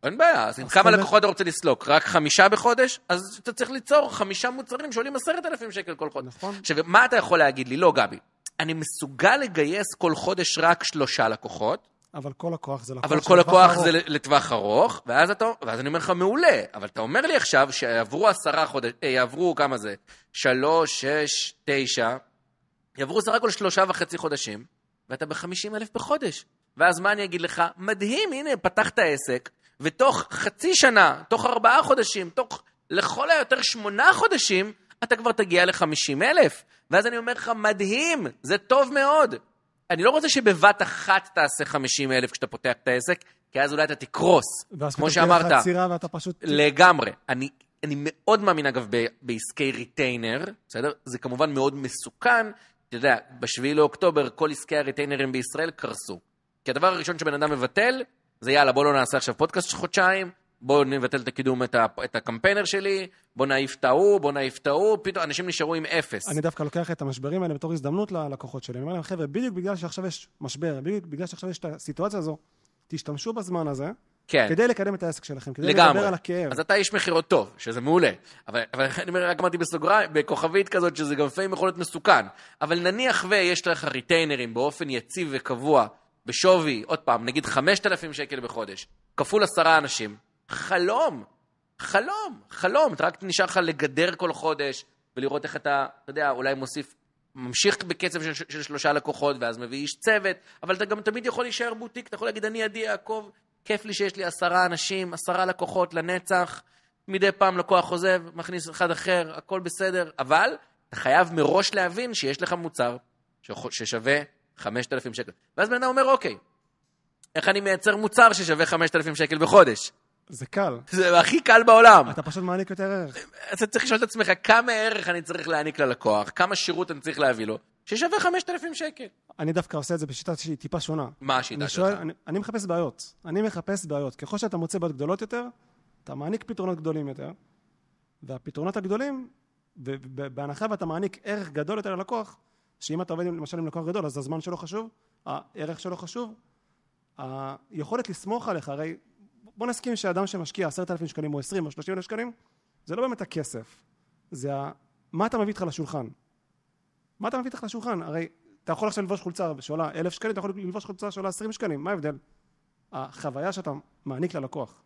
אין בעיה, אז כמה לקוחות אתה רוצה לסלוק? רק 5 בחודש? אז אתה צריך ליצור 5 מוצרים שעולים 10,000 שקל כל חודש. נכון. עכשיו, מה אתה יכול להגיד לי? לא, גבי, אני מסוגל לגייס כל חודש רק 3 לקוחות, אבל כל לקוח זה לקוח אבל כל לקוח זה לטווח ארוך, ואז אני אומר לך מעולה, אבל אתה אומר לי עכשיו שיעברו 10 חודש, יעברו כמה זה? 3, 6, 9, יעברו סך הכל 3.5 חודשים, ואתה ב-50,000 בחודש. ואז מה אני אגיד לך? מדהים, הנה, פתחת עסק, ותוך חצי שנה, תוך 4 חודשים, תוך לכל היותר 8 חודשים, אתה כבר תגיע ל-50,000. ואז אני אומר לך, מדהים, זה טוב מאוד. אני לא רוצה שבבת אחת תעשה 50,000 כשאתה פותח את העסק, כי אז אולי אתה תקרוס, כמו שאמרת. ואז חצירה ואתה פשוט... לגמרי. אני מאוד מאמין, אגב, בעסקי ריטיינר, בסדר? זה כמובן מאוד מסוכן. אתה יודע, ב7 לאוקטובר, כל עסקי הריטיינרים בישראל קרסו. כי הדבר הראשון שבן אדם מבטל, זה יאללה, בוא לא נעשה עכשיו פודקאסט חודשיים, בוא נבטל את הקידום, את הקמפיינר שלי, בוא נעיף את ההוא, פתאום אנשים נשארו עם 0. אני דווקא לוקח את המשברים האלה בתור הזדמנות ללקוחות שלי. אני אומר להם, חבר'ה, בדיוק בגלל שעכשיו יש משבר, בדיוק בגלל שעכשיו יש את הסיטואציה הזו, תשתמשו בזמן הזה, כן. כדי לקדם את העסק שלכם, כדי לגמרי. לדבר על הכאב. אז אתה איש מחירות טוב, שזה מעולה. אבל אני אומר, רק אמרתי בסוגריים, בכוכבית כזאת, שזה גם לפעמים יכול להיות מסוכן. אבל נניח ויש לך ריטיינרים באופן יציב וקבוע, בשווי, עוד פעם, נגיד 5,000 שקל בחודש, כפול 10 אנשים, חלום. אתה רק נשאר לך לגדר כל חודש, ולראות איך אתה יודע, אולי ממשיך בקצב של 3 לקוחות, ואז מביא איש צוות, אבל אתה גם תמיד יכול להישאר בוטיק, אתה יכול להגיד, אני עדי יעקב, כיף לי שיש לי 10 אנשים, 10 לקוחות לנצח, מדי פעם לקוח עוזב, מכניס אחד אחר, הכל בסדר, אבל אתה חייב מראש להבין שיש לך מוצר ששווה 5,000 שקל. ואז בן אדם אומר, אוקיי, איך אני מייצר מוצר ששווה 5,000 שקל בחודש? זה קל. זה הכי קל בעולם. אתה פשוט מעניק יותר ערך. אתה צריך לשאול את עצמך, כמה ערך אני צריך להעניק ללקוח, כמה שירות אני צריך להביא לו, ששווה 5,000 שקל. אני דווקא עושה את זה בשיטה שהיא טיפה שונה. מה השיטה שלך? אני מחפש בעיות. ככל שאתה מוצא בעיות גדולות יותר, אתה מעניק פתרונות גדולים יותר, והפתרונות הגדולים, בהנחה ואתה מעניק ערך גדול יותר ללקוח, שאם אתה עובד למשל עם לקוח גדול, אז הזמן שלו חשוב, הערך שלו חשוב, היכולת לסמוך עליך, הרי בוא נסכים שאדם שמשקיע 10,000 שקלים או 20 או 30,000 שקלים, זה לא באמת הכסף, זה מה אתה מביא איתך לשולחן. מה אתה מביא איתך לשולחן? הרי אתה יכול עכשיו ללבוש חולצה שעולה 1,000 שקלים, אתה יכול ללבוש חולצה שעולה 20 שקלים, מה ההבדל? החוויה שאתה מעניק ללקוח,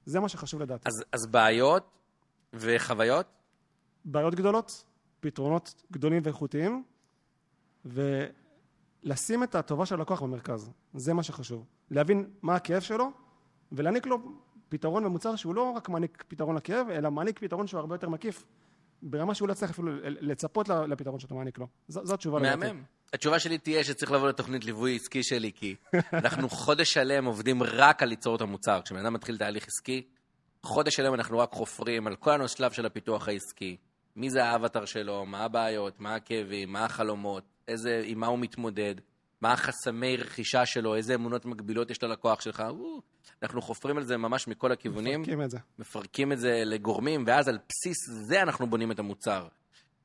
זה מה שחשוב לדעתי. אז בעיות וחוויות? בעיות גדולות, פתרונות גדולים ואיכותיים, ולשים את הטובה של הלקוח במרכז. זה מה שחשוב. להבין מה הכאב שלו, ולהעניק לו פתרון ומוצר שהוא לא רק מעניק פתרון לכאב, אלא מעניק פתרון שהוא הרבה יותר מקיף, ברמה שהוא לא צריך אפילו לצפות לפתרון שאתה מעניק לו. זו התשובה. מהמם. התשובה שלי תהיה שצריך לבוא לתוכנית ליווי עסקי שלי, כי אנחנו חודש שלם עובדים רק על ליצור את המוצר. כשבן אדם מתחיל תהליך עסקי, חודש שלם אנחנו רק חופרים על כל השלב של הפיתוח העסקי. מי זה האבטר שלו, מה הבעיות, מה הכאבים, מה החלומות, עם מה הוא מתמודד, מה החסמי רכישה שלו, איזה אמונות מגבילות יש ללקוח שלך. אנחנו חופרים על זה ממש מכל הכיוונים. מפרקים את זה לגורמים, ואז על בסיס זה אנחנו בונים את המוצר.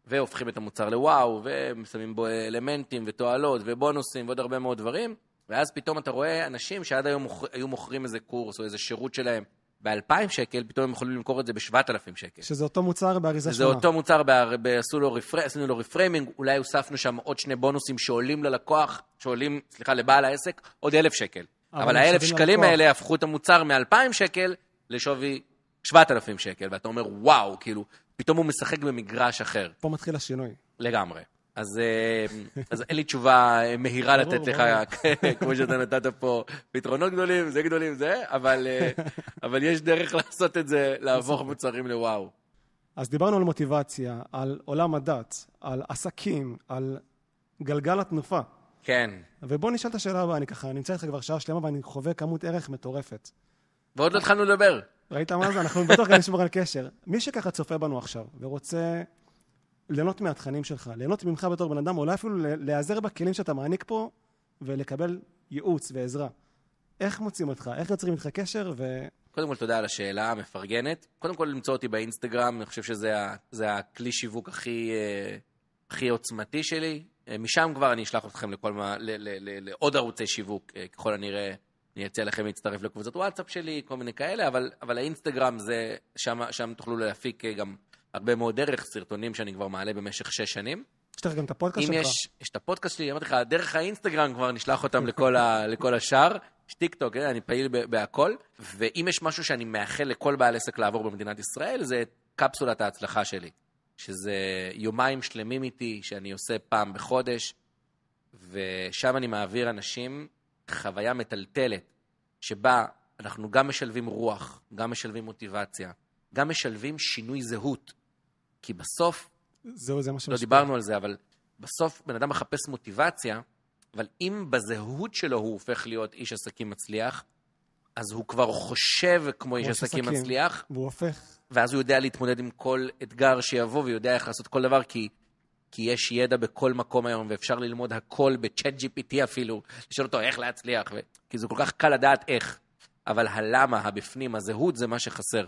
והופכים את המוצר לוואו, ושמים בו אלמנטים ותועלות ובונוסים ועוד הרבה מאוד דברים. ואז פתאום אתה רואה אנשים שעד היום היו מוכרים איזה קורס או איזה שירות שלהם ב2,000 שקל, פתאום הם יכולים למכור את זה ב7,000 שקל. שזה אותו מוצר באריזה שונה. זה אותו מוצר, עשינו לו רפריימינג, אולי הוספנו שם עוד 2 בונוסים שעולים ללקוח, שעולים, לבעל העסק, עוד 1,000 שקל. אבל ה1,000 שקלים האלה הפכו את המוצר מ2,000 שקל לשווי 7,000 שקל, ואתה אומר, וואו, כאילו, פתאום הוא משחק במגרש אחר. פה מתחיל השינוי. לגמרי. אז אין לי תשובה מהירה לתת לך, כמו שאתה נתת פה, פתרונות גדולים, אבל יש דרך לעשות את זה, להפוך מוצרים לוואו. אז דיברנו על מוטיבציה, על עולם הדת, על עסקים, על גלגל התנופה. כן. ובוא נשאל את השאלה הבאה, אני ככה נמצא איתך כבר שעה שלמה ואני חווה כמות ערך מטורפת. ועוד לא התחלנו לדבר. ראית מה זה? אנחנו בטוח גם נשמור על קשר. מי שככה צופה בנו עכשיו ורוצה ליהנות מהתכנים שלך, ליהנות ממך בתור בן אדם, אולי אפילו להיעזר בכלים שאתה מעניק פה ולקבל ייעוץ ועזרה. איך מוצאים אותך? איך יוצרים איתך קשר? קודם כל, תודה על השאלה המפרגנת. קודם כל, למצוא אותי באינסטגרם, אני חושב שזה הכלי שיווק הכי עוצמתי שלי. משם כבר אני אשלח אתכם לעוד ערוצי שיווק, ככל הנראה אני אציע לכם להצטרף לקבוצת וואטסאפ שלי, כל מיני כאלה, אבל האינסטגרם זה, שם תוכלו להפיק גם הרבה מאוד דרך, סרטונים שאני כבר מעלה במשך 6 שנים. יש לך גם את הפודקאסט שלך? יש את הפודקאסט שלי, אמרתי לך, דרך האינסטגרם כבר נשלח אותם לכל השאר, יש טיק טוק, אני פעיל בהכל, ואם יש משהו שאני מאחל לכל בעל עסק לעבור במדינת ישראל, זה קפסולת ההצלחה שלי, שזה יומיים שלמים איתי, שאני עושה פעם בחודש, ושם אני מעביר אנשים חוויה מטלטלת, שבה אנחנו גם משלבים רוח, גם משלבים מוטיבציה, גם משלבים שינוי זהות, כי בסוף, זה מה לא דיברנו על זה, אבל בסוף בן אדם מחפש מוטיבציה, אבל אם בזהות שלו הוא הופך להיות איש עסקים מצליח, אז הוא כבר חושב כמו איש עסקים מצליח, והוא הופך. ואז הוא יודע להתמודד עם כל אתגר שיבוא, ויודע איך לעשות כל דבר, כי יש ידע בכל מקום היום, ואפשר ללמוד הכל בצ'אט GPT אפילו, לשאול אותו איך להצליח, כי זה כל כך קל לדעת איך, אבל הלמה, הבפנים, הזהות זה מה שחסר.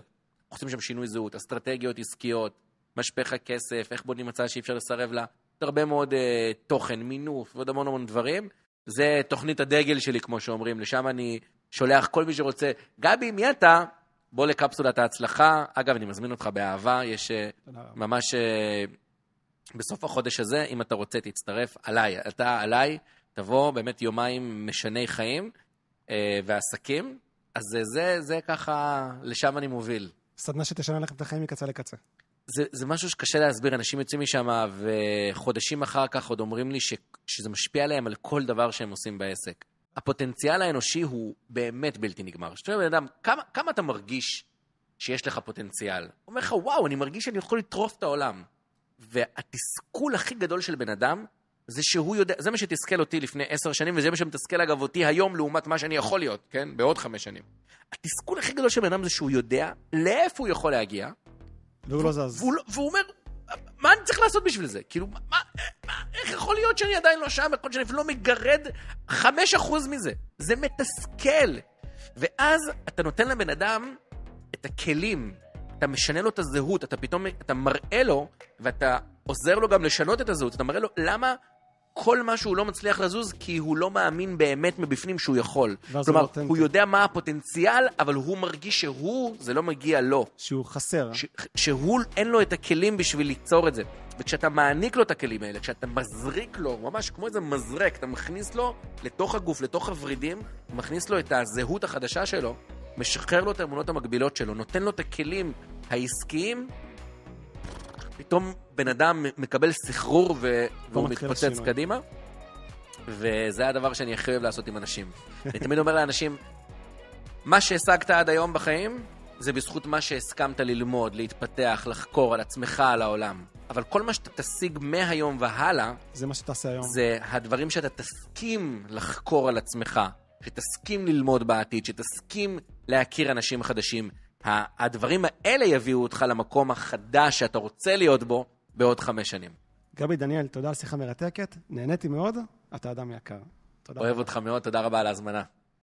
חושבים שם שינוי זהות, אסטרטגיות עסקיות, משפך הכסף, איך בונים מצע שאי אפשר לסרב לה, הרבה מאוד תוכן, מינוף, ועוד המון דברים. זה תוכנית הדגל שלי, כמו שאומרים, לשם אני שולח כל מי שרוצה, גבי, מי אתה? בוא לקפסולת ההצלחה. אגב, אני מזמין אותך באהבה, יש ממש בסוף החודש הזה, אם אתה רוצה, תצטרף עליי. אתה עליי, תבוא באמת יומיים משני חיים ועסקים, אז זה ככה, לשם אני מוביל. סדנה שתשנה לכם את החיים מקצה לקצה. זה משהו שקשה להסביר, אנשים יוצאים משם וחודשים אחר כך עוד אומרים לי שזה משפיע עליהם על כל דבר שהם עושים בעסק. הפוטנציאל האנושי הוא באמת בלתי נגמר. שתראה בן אדם, כמה אתה מרגיש שיש לך פוטנציאל? הוא אומר לך, וואו, אני מרגיש שאני יכול לטרוף את העולם. והתסכול הכי גדול של בן אדם, זה שהוא יודע, זה מה שתסכל אותי לפני 10 שנים, וזה מה שמתסכל אגב אותי היום לעומת מה שאני יכול להיות, כן? בעוד 5 שנים. התסכול הכי גדול של בן אדם זה שהוא יודע לאיפה הוא יכול להגיע, והוא לא זז. והוא אומר, מה אני צריך לעשות בשביל זה? כאילו, איך יכול להיות שאני עדיין לא שם, שאני לא מגרד 5% מזה? זה מתסכל. ואז אתה נותן לבן אדם את הכלים, אתה משנה לו את הזהות, אתה מראה לו, ואתה עוזר לו גם לשנות את הזהות, אתה מראה לו למה כל מה שהוא לא מצליח לזוז, כי הוא לא מאמין באמת מבפנים שהוא יכול. כלומר, הוא יודע מה הפוטנציאל, אבל הוא מרגיש זה לא מגיע לו. שהוא חסר. שהוא אין לו את הכלים בשביל ליצור את זה. וכשאתה מעניק לו את הכלים האלה, כשאתה מזריק לו, ממש כמו איזה מזרק, אתה מכניס לו לתוך הגוף, לתוך הורידים, מכניס לו את הזהות החדשה שלו, משחרר לו את האמונות המקבילות שלו, נותן לו את הכלים העסקיים, פתאום בן אדם מקבל סחרור והוא מתפוצץ קדימה, וזה הדבר שאני הכי אוהב לעשות עם אנשים. אני תמיד אומר לאנשים, מה שהשגת עד היום בחיים, זה בזכות מה שהסכמת ללמוד, להתפתח, לחקור על עצמך, על העולם. אבל כל מה שאתה תשיג מהיום והלאה, זה מה שתעשה היום. זה הדברים שאתה תסכים לחקור על עצמך, שתסכים ללמוד בעתיד, שתסכים להכיר אנשים חדשים. הדברים האלה יביאו אותך למקום החדש שאתה רוצה להיות בו בעוד 5 שנים. גבי דניאל, תודה על שיחה מרתקת. נהניתי מאוד, אתה אדם יקר. אוהב אותך מאוד, תודה רבה על ההזמנה.